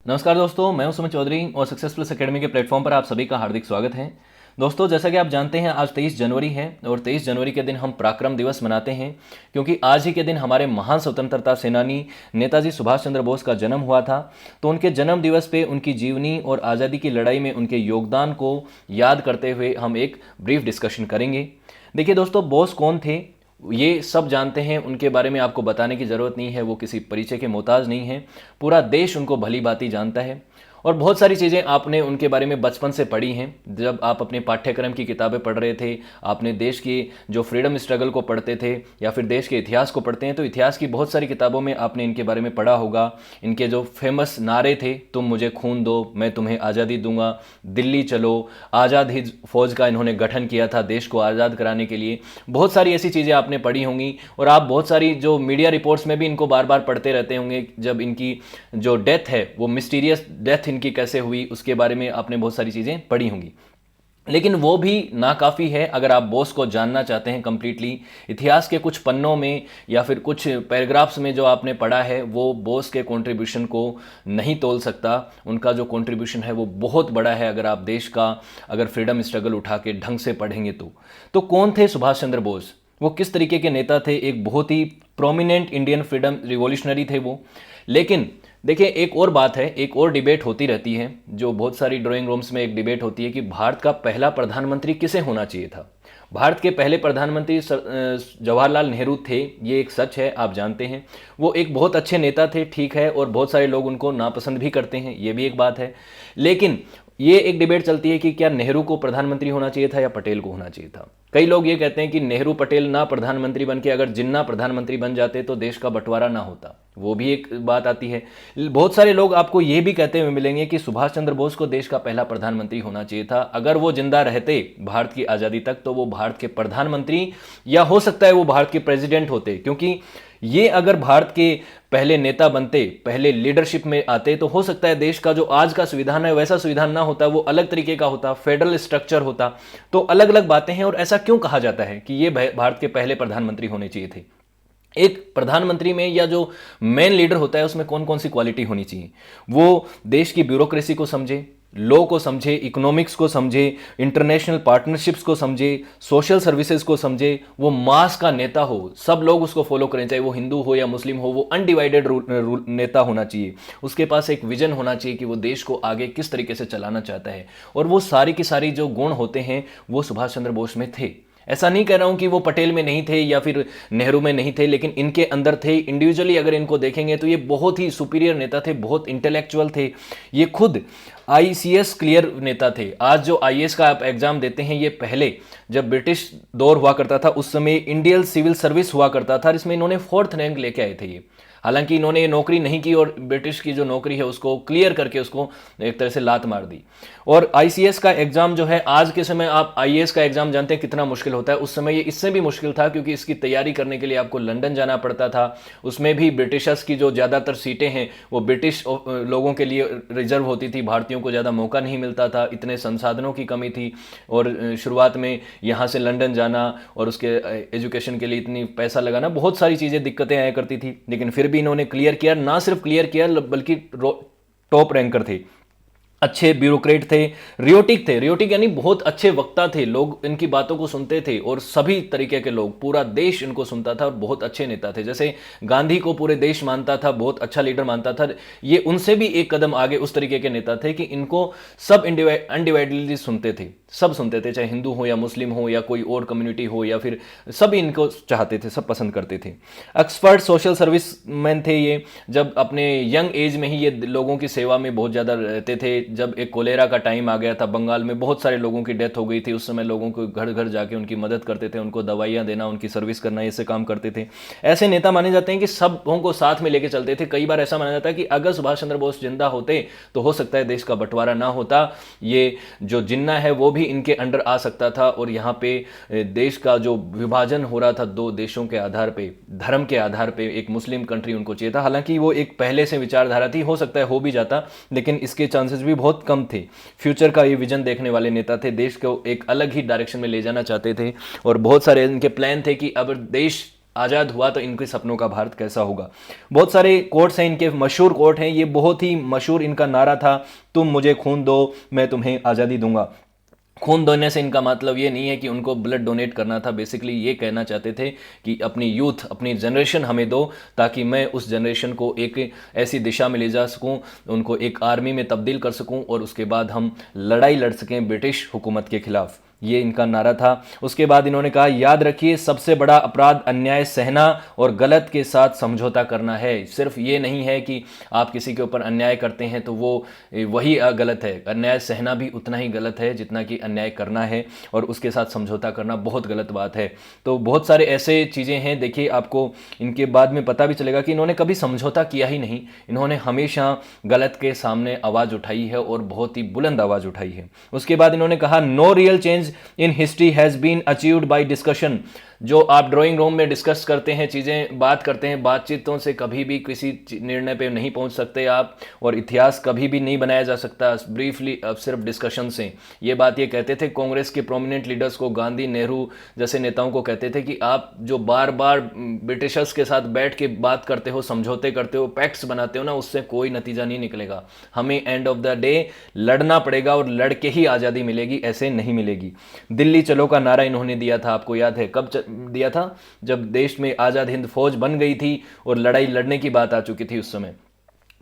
नमस्कार दोस्तों, मैं हूं सुमित चौधरी और सक्सेस प्लस एकेडमी के प्लेटफॉर्म पर आप सभी का हार्दिक स्वागत है। दोस्तों, जैसा कि आप जानते हैं आज 23 जनवरी है और 23 जनवरी के दिन हम पराक्रम दिवस मनाते हैं क्योंकि आज ही के दिन हमारे महान स्वतंत्रता सेनानी नेताजी सुभाष चंद्र बोस का जन्म हुआ था। तो उनके जन्म दिवस पे उनकी जीवनी और आज़ादी की लड़ाई में उनके योगदान को याद करते हुए हम एक ब्रीफ डिस्कशन करेंगे। देखिए दोस्तों, बोस कौन थे ये सब जानते हैं, उनके बारे में आपको बताने की ज़रूरत नहीं है, वो किसी परिचय के मोहताज नहीं है। पूरा देश उनको भली भांति जानता है और बहुत सारी चीज़ें आपने उनके बारे में बचपन से पढ़ी हैं। जब आप अपने पाठ्यक्रम की किताबें पढ़ रहे थे, आपने देश की जो फ्रीडम स्ट्रगल को पढ़ते थे या फिर देश के इतिहास को पढ़ते हैं, तो इतिहास की बहुत सारी किताबों में आपने इनके बारे में पढ़ा होगा। इनके जो फेमस नारे थे, तुम मुझे खून दो मैं तुम्हें आज़ादी दूंगा, दिल्ली चलो, आज़ाद हिंद फौज का इन्होंने गठन किया था देश को आज़ाद कराने के लिए। बहुत सारी ऐसी चीज़ें आपने पढ़ी होंगी और आप बहुत सारी जो मीडिया रिपोर्ट्स में भी इनको बार बार पढ़ते रहते होंगे। जब इनकी जो डेथ है, वो मिस्टीरियस डेथ इनकी कैसे हुई, उसके बारे में आपने बहुत सारी चीज़ें पढ़ी होंगी। लेकिन वो भी नाकाफ़ी है अगर आप बोस को जानना चाहते हैं कंप्लीटली। इतिहास के कुछ पन्नों में या फिर कुछ पैराग्राफ्स में जो आपने पढ़ा है वो बोस के कंट्रीब्यूशन को नहीं तोल सकता। उनका जो कंट्रीब्यूशन है वो बहुत बड़ा है अगर आप देश का अगर फ्रीडम स्ट्रगल उठा के ढंग से पढ़ेंगे तो कौन थे सुभाष चंद्र बोस? वो किस तरीके के नेता थे? एक बहुत ही प्रोमिनेंट इंडियन फ्रीडम रिवॉल्यूशनरी थे वो। लेकिन देखिए, एक और बात है, एक और डिबेट होती रहती है जो बहुत सारी ड्राइंग रूम्स में एक डिबेट होती है कि भारत का पहला प्रधानमंत्री किसे होना चाहिए था। भारत के पहले प्रधानमंत्री जवाहरलाल नेहरू थे, ये एक सच है, आप जानते हैं। वो एक बहुत अच्छे नेता थे, ठीक है, और बहुत सारे लोग उनको नापसंद भी करते हैं, ये भी एक बात है। लेकिन ये एक डिबेट चलती है कि क्या नेहरू को प्रधानमंत्री होना चाहिए था या पटेल को होना चाहिए था। कई लोग ये कहते हैं कि नेहरू पटेल ना प्रधानमंत्री बन के अगर जिन्ना प्रधानमंत्री बन जाते तो देश का बंटवारा ना होता, वो भी एक बात आती है। बहुत सारे लोग आपको ये भी कहते हुए मिलेंगे कि सुभाष चंद्र बोस को देश का पहला प्रधानमंत्री होना चाहिए था। अगर वो जिंदा रहते भारत की आज़ादी तक तो वो भारत के प्रधानमंत्री या हो सकता है वो भारत के प्रेसिडेंट होते, क्योंकि ये अगर भारत के पहले नेता बनते, पहले लीडरशिप में आते, तो हो सकता है देश का जो आज का संविधान है वैसा संविधान ना होता, वो अलग तरीके का होता, फेडरल स्ट्रक्चर होता। तो अलग अलग बातें हैं और ऐसा क्यों कहा जाता है कि ये भारत के पहले प्रधानमंत्री होने चाहिए थे। एक प्रधानमंत्री में या जो मेन लीडर होता है उसमें कौन कौन सी क्वालिटी होनी चाहिए? वो देश की ब्यूरोक्रेसी को समझे, लॉ को समझे, इकोनॉमिक्स को समझे, इंटरनेशनल पार्टनरशिप्स को समझे, सोशल सर्विसेज को समझे, वो मास का नेता हो, सब लोग उसको फॉलो करें, चाहे वो हिंदू हो या मुस्लिम हो, वो अनडिवाइडेड नेता होना चाहिए। उसके पास एक विजन होना चाहिए कि वो देश को आगे किस तरीके से चलाना चाहता है, और वो सारी की सारी जो गुण होते हैं वो सुभाष चंद्र बोस में थे। ऐसा नहीं कह रहा हूं कि वो पटेल में नहीं थे या फिर नेहरू में नहीं थे, लेकिन इनके अंदर थे। इंडिविजुअली अगर इनको देखेंगे तो ये बहुत ही सुपीरियर नेता थे, बहुत इंटेलेक्चुअल थे। ये खुद आईसीएस क्लियर नेता थे। आज जो आईएएस का आप एग्जाम देते हैं, ये पहले जब ब्रिटिश दौर हुआ करता था उस समय इंडियन सिविल सर्विस हुआ करता था, इसमें इन्होंने 4th रैंक लेके आए थे। ये हालांकि इन्होंने ये नौकरी नहीं की और ब्रिटिश की जो नौकरी है उसको क्लियर करके उसको एक तरह से लात मार दी। और आईसीएस का एग्जाम जो है, आज के समय आप आईएएस का एग्जाम जानते हैं कितना मुश्किल होता है, उस समय ये इससे भी मुश्किल था क्योंकि इसकी तैयारी करने के लिए आपको लंदन जाना पड़ता था। उसमें भी ब्रिटिशर्स की जो ज़्यादातर सीटें हैं वो ब्रिटिश लोगों के लिए रिजर्व होती थी, भारतीयों को ज़्यादा मौका नहीं मिलता था, इतने संसाधनों की कमी थी। और शुरुआत में यहाँ से लंदन जाना और उसके एजुकेशन के लिए इतनी पैसा लगाना, बहुत सारी चीज़ें दिक्कतें आया करती थी। लेकिन फिर भी इन्होंने क्लियर किया, ना सिर्फ क्लियर किया बल्कि टॉप रैंकर थे, अच्छे ब्यूरोक्रेट थे, रियोटिक थे। रियोटिक यानी बहुत अच्छे वक्ता थे, लोग इनकी बातों को सुनते थे और सभी तरीके के लोग, पूरा देश इनको सुनता था और बहुत अच्छे नेता थे। जैसे गांधी को पूरे देश मानता था, बहुत अच्छा लीडर मानता था, ये उनसे भी एक कदम आगे उस तरीके के नेता थे कि इनको सब अनडिवाइडेडली सुनते थे, सब सुनते थे, चाहे हिंदू हो या मुस्लिम हो या कोई और कम्युनिटी हो, या फिर सभी इनको चाहते थे, सब पसंद करते थे। एक्सपर्ट सोशल सर्विस मैन थे ये। जब अपने यंग एज में ही ये लोगों की सेवा में बहुत ज़्यादा रहते थे। जब एक कोलेरा का टाइम आ गया था, बंगाल में बहुत सारे लोगों की डेथ हो गई थी, उस समय लोगों को घर घर जाके उनकी मदद करते थे, उनको दवाइयाँ देना, उनकी सर्विस करना, ऐसे काम करते थे। ऐसे नेता माने जाते हैं कि सबों को साथ में लेके चलते थे। कई बार ऐसा माना जाता है कि अगर सुभाष चंद्र बोस जिंदा होते तो हो सकता है देश का बंटवारा ना होता, ये जो जिन्ना है वो भी इनके अंडर आ सकता था और यहाँ पे देश का जो विभाजन हो रहा था दो देशों के आधार पे, धर्म के आधार पे, एक मुस्लिम कंट्री उनको चाहिए था। हालांकि वो एक पहले से विचारधारा थी, हो सकता है हो भी जाता, लेकिन इसके चांसेस भी बहुत कम थे। फ्यूचर का ये विजन देखने वाले नेता थे, देश को एक अलग ही डायरेक्शन में ले जाना चाहते थे और बहुत सारे इनके प्लान थे कि अब देश आज़ाद हुआ तो इनके सपनों का भारत कैसा होगा। बहुत सारे कोट्स हैं इनके, मशहूर कोट हैं, ये बहुत ही मशहूर इनका नारा था, तुम मुझे खून दो मैं तुम्हें आज़ादी दूंगा। खून देने से इनका मतलब ये नहीं है कि उनको ब्लड डोनेट करना था, बेसिकली ये कहना चाहते थे कि अपनी यूथ, अपनी जनरेशन हमें दो ताकि मैं उस जनरेशन को एक ऐसी दिशा में ले जा सकूं, उनको एक आर्मी में तब्दील कर सकूं और उसके बाद हम लड़ाई लड़ सकें ब्रिटिश हुकूमत के खिलाफ। ये इनका नारा था। उसके बाद इन्होंने कहा, याद रखिए सबसे बड़ा अपराध अन्याय सहना और गलत के साथ समझौता करना है। सिर्फ ये नहीं है कि आप किसी के ऊपर अन्याय करते हैं तो वो वही गलत है, अन्याय सहना भी उतना ही गलत है जितना कि अन्याय करना है, और उसके साथ समझौता करना बहुत गलत बात है। तो बहुत सारे ऐसे चीज़ें हैं, देखिए आपको इनके बाद में पता भी चलेगा कि इन्होंने कभी समझौता किया ही नहीं, इन्होंने हमेशा गलत के सामने आवाज़ उठाई है और बहुत ही बुलंद आवाज़ उठाई है। उसके बाद इन्होंने कहा, no real change in history has been achieved by discussion. जो आप ड्राइंग रूम में डिस्कस करते हैं, चीज़ें बात करते हैं, बातचीतों से कभी भी किसी निर्णय पे नहीं पहुंच सकते आप, और इतिहास कभी भी नहीं बनाया जा सकता ब्रीफली, अब सिर्फ डिस्कशन से। ये बात ये कहते थे कांग्रेस के प्रोमिनेंट लीडर्स को, गांधी नेहरू जैसे नेताओं को कहते थे कि आप जो बार बार ब्रिटिशर्स के साथ बैठ के बात करते हो, समझौते करते हो, पैक्ट्स बनाते हो ना, उससे कोई नतीजा नहीं निकलेगा। हमें एंड ऑफ द डे लड़ना पड़ेगा और लड़ के ही आज़ादी मिलेगी, ऐसे नहीं मिलेगी। दिल्ली चलो का नारा इन्होंने दिया था, आपको याद है कब दिया था? जब देश में आज़ाद हिंद फौज बन गई थी और लड़ाई लड़ने की बात आ चुकी थी उस समय।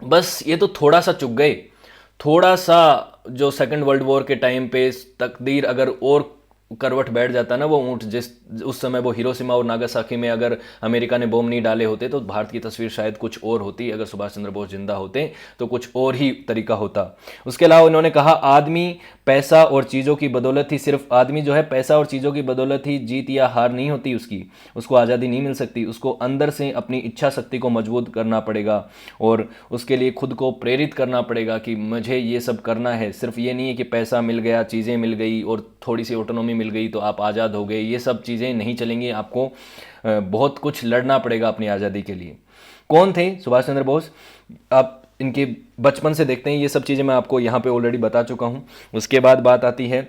बस ये तो थोड़ा सा चुक गए, थोड़ा सा जो सेकंड वर्ल्ड वॉर के टाइम पे तकदीर अगर और करवट बैठ जाता ना, वो ऊँट जिस उस समय वो हिरोशिमा और नागासाकी में अगर अमेरिका ने बम नहीं डाले होते तो भारत की तस्वीर शायद कुछ और होती। अगर सुभाष चंद्र बोस जिंदा होते तो कुछ और ही तरीका होता। उसके अलावा उन्होंने कहा, आदमी पैसा और चीज़ों की बदौलत ही, सिर्फ आदमी जो है पैसा और चीज़ों की बदौलत ही जीत या हार नहीं होती उसको आज़ादी नहीं मिल सकती। उसको अंदर से अपनी इच्छा शक्ति को मजबूत करना पड़ेगा और उसके लिए खुद को प्रेरित करना पड़ेगा कि मुझे ये सब करना है। सिर्फ ये नहीं है कि पैसा मिल गया, चीज़ें मिल गई और थोड़ी सी ऑटोनॉमी मिल गई तो आप आज़ाद हो गए, ये सब चीज़ें नहीं चलेंगी। आपको बहुत कुछ लड़ना पड़ेगा अपनी आज़ादी के लिए। कौन थे सुभाष चंद्र बोस? आप इनके बचपन से देखते हैं, ये सब चीज़ें मैं आपको यहाँ पे ऑलरेडी बता चुका हूँ। उसके बाद बात आती है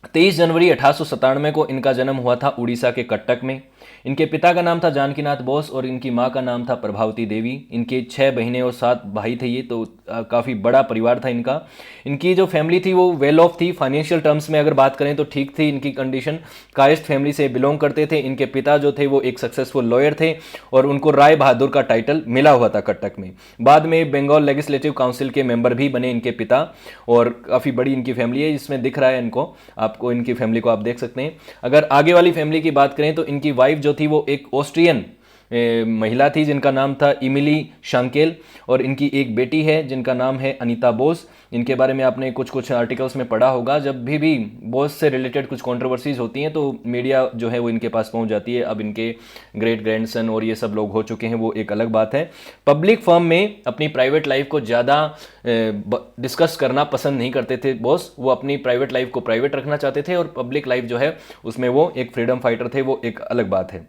23 जनवरी 1897 को इनका जन्म हुआ था उड़ीसा के कटक में। इनके पिता का नाम था जानकीनाथ बोस और इनकी माँ का नाम था प्रभावती देवी। इनके 6 बहनें और 7 भाई थे, ये तो काफ़ी बड़ा परिवार था इनका। इनकी जो फैमिली थी वो वेल ऑफ थी, फाइनेंशियल टर्म्स में अगर बात करें तो ठीक थी इनकी कंडीशन। कायस्थ फैमिली से बिलोंग करते थे। इनके पिता जो थे वो एक सक्सेसफुल लॉयर थे और उनको राय बहादुर का टाइटल मिला हुआ था कटक में। बाद में बंगाल लेजिस्लेटिव काउंसिल के मेंबर भी बने इनके पिता, और काफ़ी बड़ी इनकी फैमिली है। इसमें दिख रहा है इनको, आपको इनकी फैमिली को आप देख सकते हैं। अगर आगे वाली फैमिली की बात करें तो इनकी वाइफ जो थी वो एक ऑस्ट्रियन महिला थी जिनका नाम था इमिली शांकेल, और इनकी एक बेटी है जिनका नाम है अनीता बोस। इनके बारे में आपने कुछ आर्टिकल्स में पढ़ा होगा। जब भी बोस से रिलेटेड कुछ कंट्रोवर्सीज होती हैं तो मीडिया जो है वो इनके पास पहुंच जाती है। अब इनके ग्रेट ग्रैंडसन और ये सब लोग हो चुके हैं, वो एक अलग बात है। पब्लिक फर्म में अपनी प्राइवेट लाइफ को ज़्यादा डिस्कस करना पसंद नहीं करते थे बोस। वो अपनी प्राइवेट लाइफ को प्राइवेट रखना चाहते थे और पब्लिक लाइफ जो है उसमें वो एक फ्रीडम फाइटर थे, वो एक अलग बात है।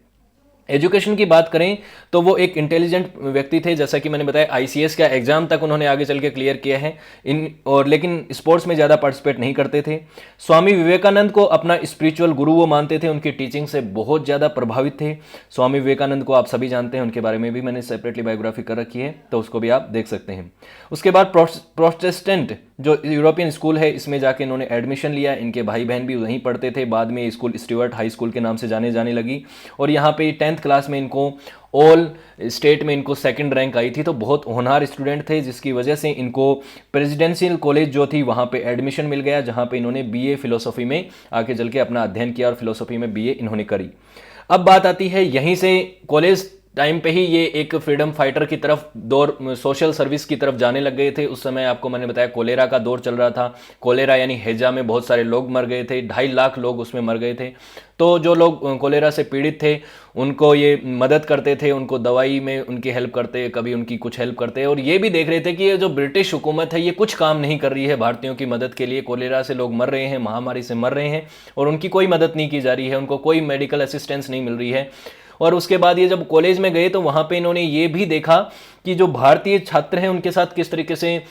एजुकेशन की बात करें तो वो एक इंटेलिजेंट व्यक्ति थे, जैसा कि मैंने बताया आईसीएस का एग्जाम तक उन्होंने आगे चल के क्लियर किया है लेकिन स्पोर्ट्स में ज़्यादा पार्टिसिपेट नहीं करते थे। स्वामी विवेकानंद को अपना स्पिरिचुअल गुरु वो मानते थे, उनकी टीचिंग से बहुत ज़्यादा प्रभावित थे। स्वामी विवेकानंद को आप सभी जानते हैं, उनके बारे में भी मैंने सेपरेटली बायोग्राफी कर रखी है, तो उसको भी आप देख सकते हैं। उसके बाद प्रोटेस्टेंट जो यूरोपियन स्कूल है इसमें जाके इन्होंने एडमिशन लिया। इनके भाई बहन भी वहीं पढ़ते थे। बाद में स्कूल स्टीवर्ट हाई स्कूल के नाम से जाने लगी और यहाँ पे 10th क्लास में इनको ऑल स्टेट में इनको 2nd रैंक आई थी। तो बहुत होनहार स्टूडेंट थे, जिसकी वजह से इनको प्रेसिडेंशियल कॉलेज जो थी वहाँ पे एडमिशन मिल गया, जहाँ पे इन्होंने बीए फिलोसॉफी में आगे चल के अपना अध्ययन किया और फिलोसॉफी में बीए इन्होंने करी। अब बात आती है यहीं से कॉलेज टाइम पे ही ये एक फ्रीडम फाइटर की तरफ दौर, सोशल सर्विस की तरफ जाने लग गए थे। उस समय आपको मैंने बताया कोलेरा का दौर चल रहा था। कोलेरा यानी हैजा में बहुत सारे लोग मर गए थे, 2.5 लाख लोग उसमें मर गए थे। तो जो लोग कोलेरा से पीड़ित थे उनको ये मदद करते थे, उनको दवाई में उनकी हेल्प करते, कभी उनकी कुछ हेल्प करते, और ये भी देख रहे थे कि ये जो ब्रिटिश हुकूमत है ये कुछ काम नहीं कर रही है भारतीयों की मदद के लिए। कोलेरा से लोग मर रहे हैं, महामारी से मर रहे हैं और उनकी कोई मदद नहीं की जा रही है, उनको कोई मेडिकल असिस्टेंस नहीं मिल रही है। और उसके बाद ये जब कॉलेज में गए तो वहाँ पे इन्होंने ये भी देखा कि जो भारतीय छात्र हैं उनके साथ किस तरीके से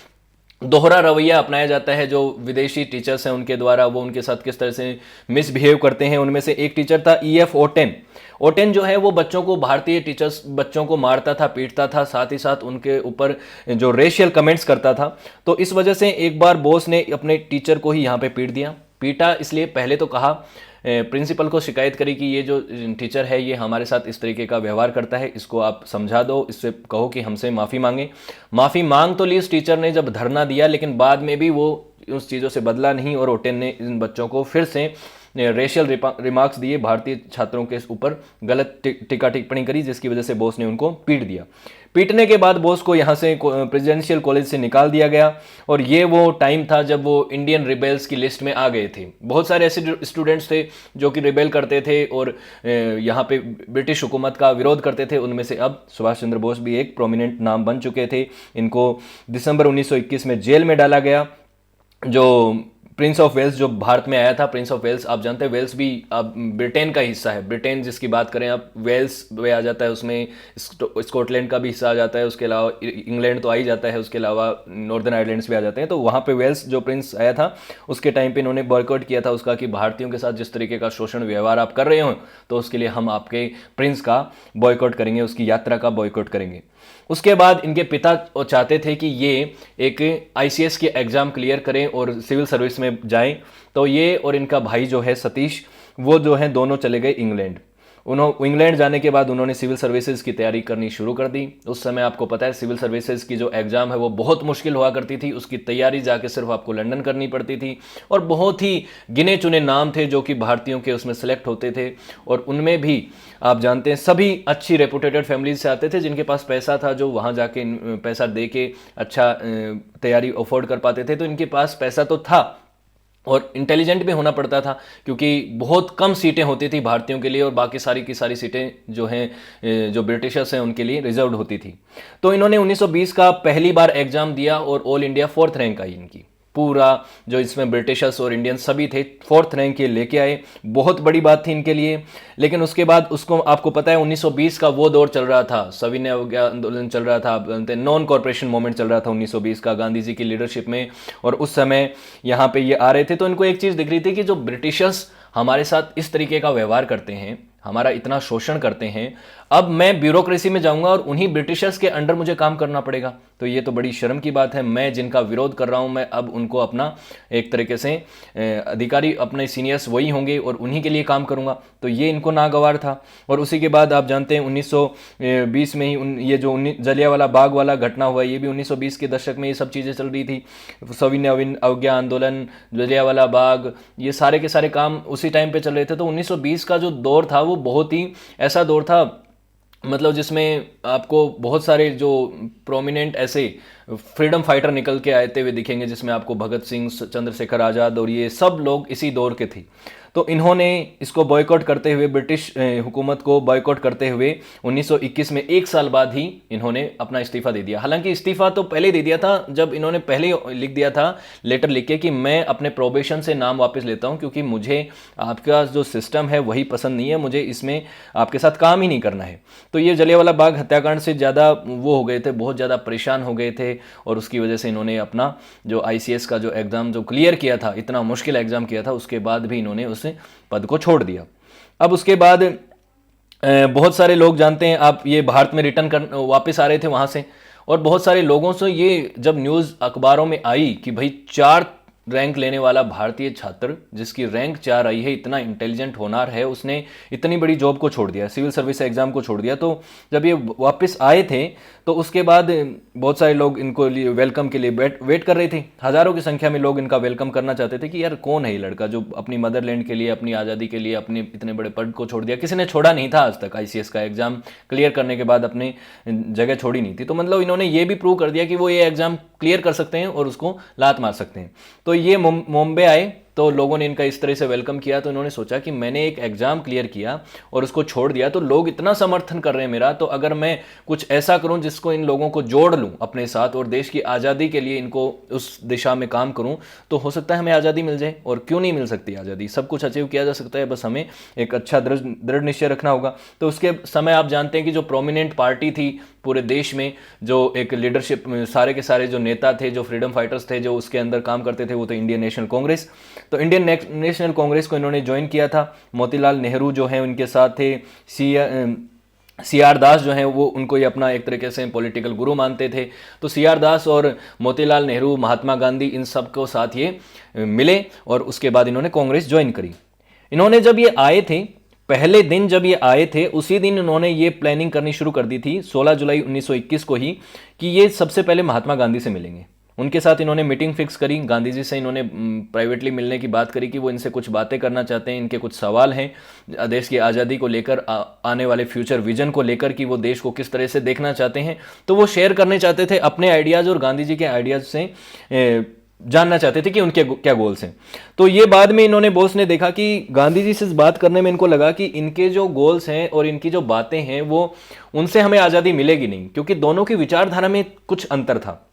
दोहरा रवैया अपनाया जाता है। जो विदेशी टीचर्स हैं उनके द्वारा वो उनके साथ किस तरह से मिसबिहेव करते हैं। उनमें से एक टीचर था EF ओटेन। ओटेन जो है वो बच्चों को, भारतीय टीचर्स बच्चों को मारता था, पीटता था, साथ ही साथ उनके ऊपर जो रेशियल कमेंट्स करता था। तो इस वजह से एक बार बॉस ने अपने टीचर को ही यहाँ पे पीट दिया। पीटा इसलिए, पहले तो कहा, प्रिंसिपल को शिकायत करी कि ये जो टीचर है ये हमारे साथ इस तरीके का व्यवहार करता है, इसको आप समझा दो, इससे कहो कि हमसे माफ़ी मांगे। माफ़ी मांग तो ली इस टीचर ने जब धरना दिया, लेकिन बाद में भी वो उस चीज़ों से बदला नहीं और ओटेन ने इन बच्चों को फिर से रेशियल रिमार्क्स दिए, भारतीय छात्रों के ऊपर गलत टीका टिप्पणी करी, जिसकी वजह से बॉस ने उनको पीट दिया। पीटने के बाद बॉस को यहाँ से प्रेसिडेंशियल कॉलेज से निकाल दिया गया। और ये वो टाइम था जब वो इंडियन रिबेल्स की लिस्ट में आ गए थे। बहुत सारे ऐसे स्टूडेंट्स थे जो कि रिबेल करते थे और यहाँ पे ब्रिटिश हुकूमत का विरोध करते थे। उनमें से अब सुभाष चंद्र बोस भी एक प्रोमिनेंट नाम बन चुके थे। इनको दिसंबर 1921 में जेल में डाला गया। जो प्रिंस ऑफ वेल्स जो भारत में आया था, प्रिंस ऑफ वेल्स आप जानते हैं, वेल्स भी अब ब्रिटेन का हिस्सा है। ब्रिटेन जिसकी बात करें अब, वेल्स वे आ जाता है उसमें, स्कॉटलैंड का भी हिस्सा आ जाता है, उसके अलावा इंग्लैंड तो आ ही जाता है, उसके अलावा नॉर्दर्न आइलैंड्स भी आ जाते हैं। तो वहाँ पे वेल्स जो प्रिंस आया था उसके टाइम पे इन्होंने बॉयकॉट किया था उसका, कि भारतीयों के साथ जिस तरीके का शोषण व्यवहार आप कर रहे हो तो उसके लिए हम आपके प्रिंस का बॉयकॉट करेंगे, उसकी यात्रा का बॉयकॉट करेंगे। उसके बाद इनके पिता चाहते थे कि ये एक ICS के एग्ज़ाम क्लियर करें और सिविल सर्विस में जाएं। तो ये और इनका भाई जो है सतीश, वो जो है दोनों चले गए इंग्लैंड। इंग्लैंड जाने के बाद उन्होंने सिविल सर्विसेज की तैयारी करनी शुरू कर दी। उस समय आपको पता है सिविल सर्विसेज की जो एग्ज़ाम है वो बहुत मुश्किल हुआ करती थी। उसकी तैयारी जाके सिर्फ आपको लंदन करनी पड़ती थी और बहुत ही गिने चुने नाम थे जो कि भारतीयों के उसमें सेलेक्ट होते थे। और उनमें भी आप जानते हैं सभी अच्छी रेपुटेटेड फैमिलीज से आते थे, जिनके पास पैसा था, जो वहाँ जाके पैसा दे के अच्छा तैयारी अफोर्ड कर पाते थे। तो इनके पास पैसा तो था और इंटेलिजेंट भी होना पड़ता था, क्योंकि बहुत कम सीटें होती थी भारतीयों के लिए और बाकी सारी की सारी सीटें जो हैं जो ब्रिटिशर्स हैं उनके लिए रिजर्व्ड होती थी। तो इन्होंने 1920 का पहली बार एग्जाम दिया और ऑल इंडिया 4th रैंक आई इनकी। पूरा जो इसमें ब्रिटिशर्स और इंडियंस सभी थे 4th रैंक ये लेके आए, बहुत बड़ी बात थी इनके लिए। लेकिन उसके बाद उसको आपको पता है 1920 का वो दौर चल रहा था, सविनय अवज्ञा आंदोलन चल रहा था, नॉन कॉर्पोरेशन मूवमेंट चल रहा था 1920 का गांधी जी की लीडरशिप में। और उस समय यहाँ पे ये आ रहे थे तो इनको एक चीज़ दिख रही थी कि जो ब्रिटिशर्स हमारे साथ इस तरीके का व्यवहार करते हैं, हमारा इतना शोषण करते हैं, अब मैं ब्यूरोक्रेसी में जाऊंगा और उन्हीं ब्रिटिशर्स के अंडर मुझे काम करना पड़ेगा, तो ये तो बड़ी शर्म की बात है। मैं जिनका विरोध कर रहा हूं, मैं अब उनको अपना एक तरीके से अधिकारी, अपने सीनियर्स वही होंगे और उन्हीं के लिए काम करूंगा। तो ये इनको नागवार था। और उसी के बाद आप जानते हैं 1920 में ही ये जो जलियांवाला बाग वाला घटना हुआ, ये भी 1920 के दशक में ये सब चीज़ें चल रही थी। सविनय अवज्ञा आंदोलन, जलियांवाला बाग, ये सारे के सारे काम उसी टाइम पे चल रहे थे। तो 1920 का जो दौर था वो बहुत ही ऐसा दौर था, मतलब जिसमें आपको बहुत सारे जो प्रोमिनेंट ऐसे फ्रीडम फाइटर निकल के आते हुए दिखेंगे, जिसमें आपको भगत सिंह, चंद्रशेखर आज़ाद और ये सब लोग इसी दौर के थे। तो इन्होंने इसको बॉयकॉट करते हुए, ब्रिटिश हुकूमत को बॉयकॉट करते हुए 1921 में 1 साल बाद ही इन्होंने अपना इस्तीफा दे दिया। हालांकि इस्तीफा तो पहले दे दिया था, जब इन्होंने पहले लिख दिया था लेटर लिख के कि मैं अपने प्रोबेशन से नाम वापस लेता हूं, क्योंकि मुझे आपका जो सिस्टम है वही पसंद नहीं है, मुझे इसमें आपके साथ काम ही नहीं करना है। तो ये जलियांवाला बाग हत्याकांड से ज़्यादा वो हो गए थे, बहुत ज़्यादा परेशान हो गए थे और उसकी वजह से इन्होंने अपना जो ICS का जो एग्ज़ाम जो क्लियर किया था, इतना मुश्किल एग्ज़ाम किया था, उसके बाद भी इन्होंने उस पद को छोड़ दिया। अब उसके बाद बहुत सारे लोग जानते हैं आप, ये भारत में रिटर्न कर वापस आ रहे थे वहाँ से, और बहुत सारे लोगों से ये जब न्यूज़ अखबारों में आई कि भाई 4 रैंक लेने वाला भारतीय छात्र जिसकी रैंक 4 आई है, इतना इंटेलिजेंट होनार है, उसने इतनी बड़ी जॉब को छोड़ दिया, सिविल सर्विस एग्जाम को छोड़ दिया। तो जब ये वापस आए थे तो उसके बाद बहुत सारे लोग इनको लिए वेलकम के लिए वेट कर रहे थे। हज़ारों की संख्या में लोग इनका वेलकम करना चाहते थे कि यार कौन है ये लड़का जो अपनी मदरलैंड के लिए, अपनी आज़ादी के लिए, अपने इतने बड़े पद को छोड़ दिया। किसी ने छोड़ा नहीं था आज तक, ICS का एग्ज़ाम क्लियर करने के बाद अपनी जगह छोड़ी नहीं थी। तो मतलब इन्होंने ये भी प्रूव कर दिया कि वो ये एग्ज़ाम क्लियर कर सकते हैं और उसको लात मार सकते हैं। तो ये मुंबई आए। तो लोगों ने इनका इस तरह से वेलकम किया, तो इन्होंने सोचा कि मैंने एक एग्जाम क्लियर किया और उसको छोड़ दिया, तो लोग इतना समर्थन कर रहे हैं मेरा, तो अगर मैं कुछ ऐसा करूं जिसको इन लोगों को जोड़ लूं अपने साथ और देश की आज़ादी के लिए इनको उस दिशा में काम करूं, तो हो सकता है हमें आज़ादी मिल जाए। और क्यों नहीं मिल सकती आज़ादी, सब कुछ अचीव किया जा सकता है, बस हमें एक अच्छा दृढ़ निश्चय रखना होगा। तो उसके समय आप जानते हैं कि जो प्रोमिनेंट पार्टी थी पूरे देश में, जो एक लीडरशिप, सारे के सारे जो नेता थे, जो फ्रीडम फाइटर्स थे, जो उसके अंदर काम करते थे, वो तो इंडियन नेशनल कांग्रेस। तो इंडियन नेशनल कांग्रेस को इन्होंने ज्वाइन किया था। मोतीलाल नेहरू जो हैं उनके साथ थे, सी आर दास जो हैं वो उनको ये अपना एक तरीके से पॉलिटिकल गुरु मानते थे। तो सी आर दास और मोतीलाल नेहरू, महात्मा गांधी, इन सब को साथ ये मिले और उसके बाद इन्होंने कांग्रेस ज्वाइन करी। इन्होंने जब ये आए थे, पहले दिन जब ये आए थे, उसी दिन इन्होंने ये प्लानिंग करनी शुरू कर दी थी 16 जुलाई 1921 को ही, कि ये सबसे पहले महात्मा गांधी से मिलेंगे। उनके साथ इन्होंने मीटिंग फिक्स करी, गांधी जी से इन्होंने प्राइवेटली मिलने की बात करी कि वो इनसे कुछ बातें करना चाहते हैं, इनके कुछ सवाल हैं देश की आज़ादी को लेकर, आने वाले फ्यूचर विजन को लेकर कि वो देश को किस तरह से देखना चाहते हैं। तो वो शेयर करने चाहते थे अपने आइडियाज़ और गांधी जी के आइडियाज़ से जानना चाहते थे कि उनके क्या गोल्स हैं। तो ये बाद में इन्होंने बॉस ने देखा कि गांधी जी से इस बात करने में इनको लगा कि इनके जो गोल्स हैं और इनकी जो बातें हैं वो उनसे हमें आज़ादी मिलेगी नहीं, क्योंकि दोनों की विचारधारा में कुछ अंतर था।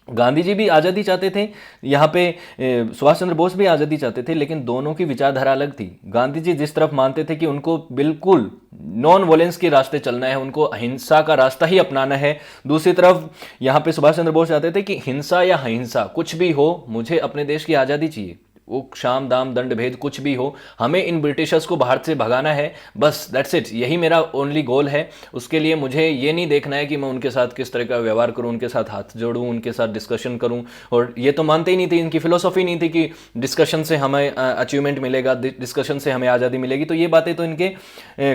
गांधी जी भी आज़ादी चाहते थे, यहाँ पे सुभाष चंद्र बोस भी आज़ादी चाहते थे, लेकिन दोनों की विचारधारा अलग थी। गांधी जी जिस तरफ मानते थे कि उनको बिल्कुल नॉन वॉलेंस के रास्ते चलना है, उनको अहिंसा का रास्ता ही अपनाना है। दूसरी तरफ यहाँ पे सुभाष चंद्र बोस चाहते थे कि हिंसा या अहिंसा कुछ भी हो, मुझे अपने देश की आज़ादी चाहिए, वो शाम दाम दंड भेद कुछ भी हो, हमें इन ब्रिटिशर्स को भारत से भगाना है, बस दैट्स इट, यही मेरा ओनली गोल है। उसके लिए मुझे ये नहीं देखना है कि मैं उनके साथ किस तरह का व्यवहार करूं, उनके साथ हाथ जोड़ूं, उनके साथ डिस्कशन करूं। और ये तो मानते ही नहीं थे, इनकी फिलोसॉफी नहीं थी कि डिस्कशन से हमें अचीवमेंट मिलेगा, डिस्कशन से हमें आज़ादी मिलेगी। तो ये बातें तो इनके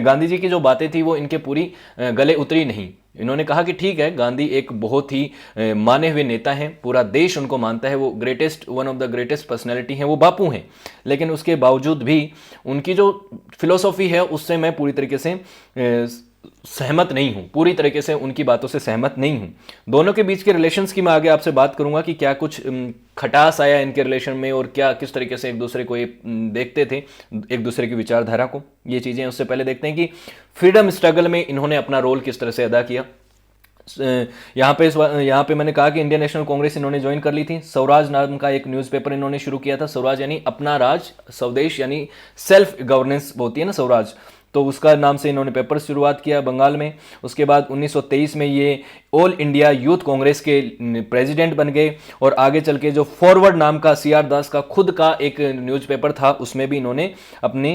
गांधी जी की जो बातें थी वो इनके पूरी गले उतरी नहीं। इन्होंने कहा कि ठीक है, गांधी एक बहुत ही माने हुए नेता हैं, पूरा देश उनको मानता है, वो greatest, one of the greatest personality हैं, वो बापू हैं, लेकिन उसके बावजूद भी उनकी जो फिलोसॉफी है उससे मैं पूरी तरीके से सहमत नहीं हूं, पूरी तरीके से उनकी बातों से सहमत नहीं हूं। दोनों के बीच के रिलेशंस की मैं आगे आपसे बात करूंगा कि क्या कुछ खटास आया इनके रिलेशन में और क्या किस तरीके से एक दूसरे को ये देखते थे, एक दूसरे की विचारधारा को, ये चीज़ें। उससे पहले देखते हैं कि फ्रीडम स्ट्रगल में इन्होंने अपना रोल किस तरह से अदा किया। यहाँ पे मैंने कहा कि इंडियन नेशनल कांग्रेस इन्होंने ज्वाइन कर ली थी। स्वराज नाम का एक न्यूज़पेपर इन्होंने शुरू किया था। स्वराज यानी अपना राज, स्वदेश यानी सेल्फ गवर्नेंस होती है ना स्वराज, तो उसका नाम से इन्होंने पेपर शुरुआत किया बंगाल में। उसके बाद 1923 में ये ऑल इंडिया यूथ कांग्रेस के प्रेसिडेंट बन गए और आगे चल के जो फॉरवर्ड नाम का सी आर दास का खुद का एक न्यूज़पेपर था उसमें भी इन्होंने अपनी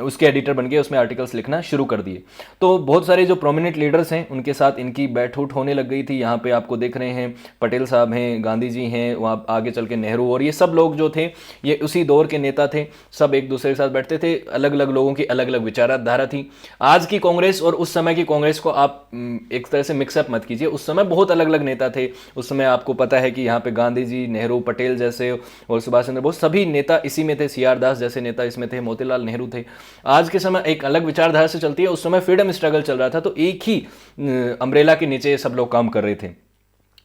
उसके एडिटर बन गए, उसमें आर्टिकल्स लिखना शुरू कर दिए। तो बहुत सारे जो प्रोमिनेंट लीडर्स हैं उनके साथ इनकी बैठ उठ होने लग गई थी। यहाँ पे आपको देख रहे हैं पटेल साहब हैं, गांधी जी हैं, वहाँ आगे चल के नेहरू, और ये सब लोग जो थे ये उसी दौर के नेता थे। सब एक दूसरे के साथ बैठते थे, अलग अलग लोगों की अलग अलग विचारधारा थी। आज की कांग्रेस और उस समय की कांग्रेस को आप एक तरह से मिक्सअप मत कीजिए। उस समय बहुत अलग अलग नेता थे। उस समय आपको पता है कि यहाँ पे गांधी जी, नेहरू, पटेल जैसे और सुभाष चंद्र बोस सभी नेता इसी में थे। सी आर दास जैसे नेता इसमें थे, मोतीलाल नेहरू थे। आज के समय एक अलग विचारधारा से चलती है, उस समय फ्रीडम स्ट्रगल चल रहा था, तो एक ही अम्ब्रेला के नीचे सब लोग काम कर रहे थे।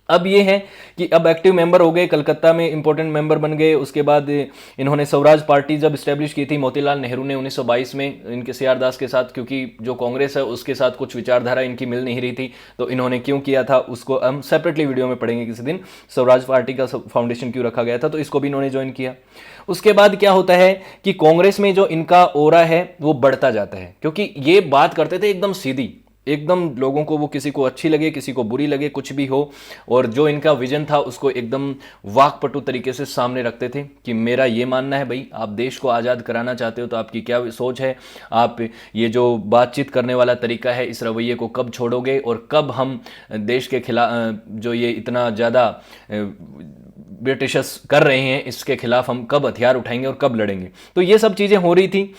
अब ये है कि अब एक्टिव मेंबर हो गए, कलकत्ता में इंपॉर्टेंट मेंबर बन गए। उसके बाद इन्होंने स्वराज पार्टी जब इस्टेब्लिश की थी मोतीलाल नेहरू ने 1922 में इनके सी आर दास के साथ, क्योंकि जो कांग्रेस है उसके साथ कुछ विचारधारा इनकी मिल नहीं रही थी, तो इन्होंने क्यों किया था उसको हम सेपरेटली वीडियो में पढ़ेंगे किसी दिन। स्वराज पार्टी का फाउंडेशन क्यों रखा गया था, तो इसको भी इन्होंने ज्वाइन किया। उसके बाद क्या होता है कि कांग्रेस में जो इनका ओरा है वो बढ़ता जाता है, क्योंकि ये बात करते थे एकदम सीधी, एकदम लोगों को, वो किसी को अच्छी लगे किसी को बुरी लगे कुछ भी हो, और जो इनका विजन था उसको एकदम वाकपटु तरीके से सामने रखते थे कि मेरा ये मानना है भाई, आप देश को आज़ाद कराना चाहते हो तो आपकी क्या सोच है, आप ये जो बातचीत करने वाला तरीका है इस रवैये को कब छोड़ोगे, और कब हम देश के खिलाफ जो ये इतना ज़्यादा ब्रिटिशर्स कर रहे हैं इसके खिलाफ हम कब हथियार उठाएंगे और कब लड़ेंगे। तो ये सब चीज़ें हो रही थी।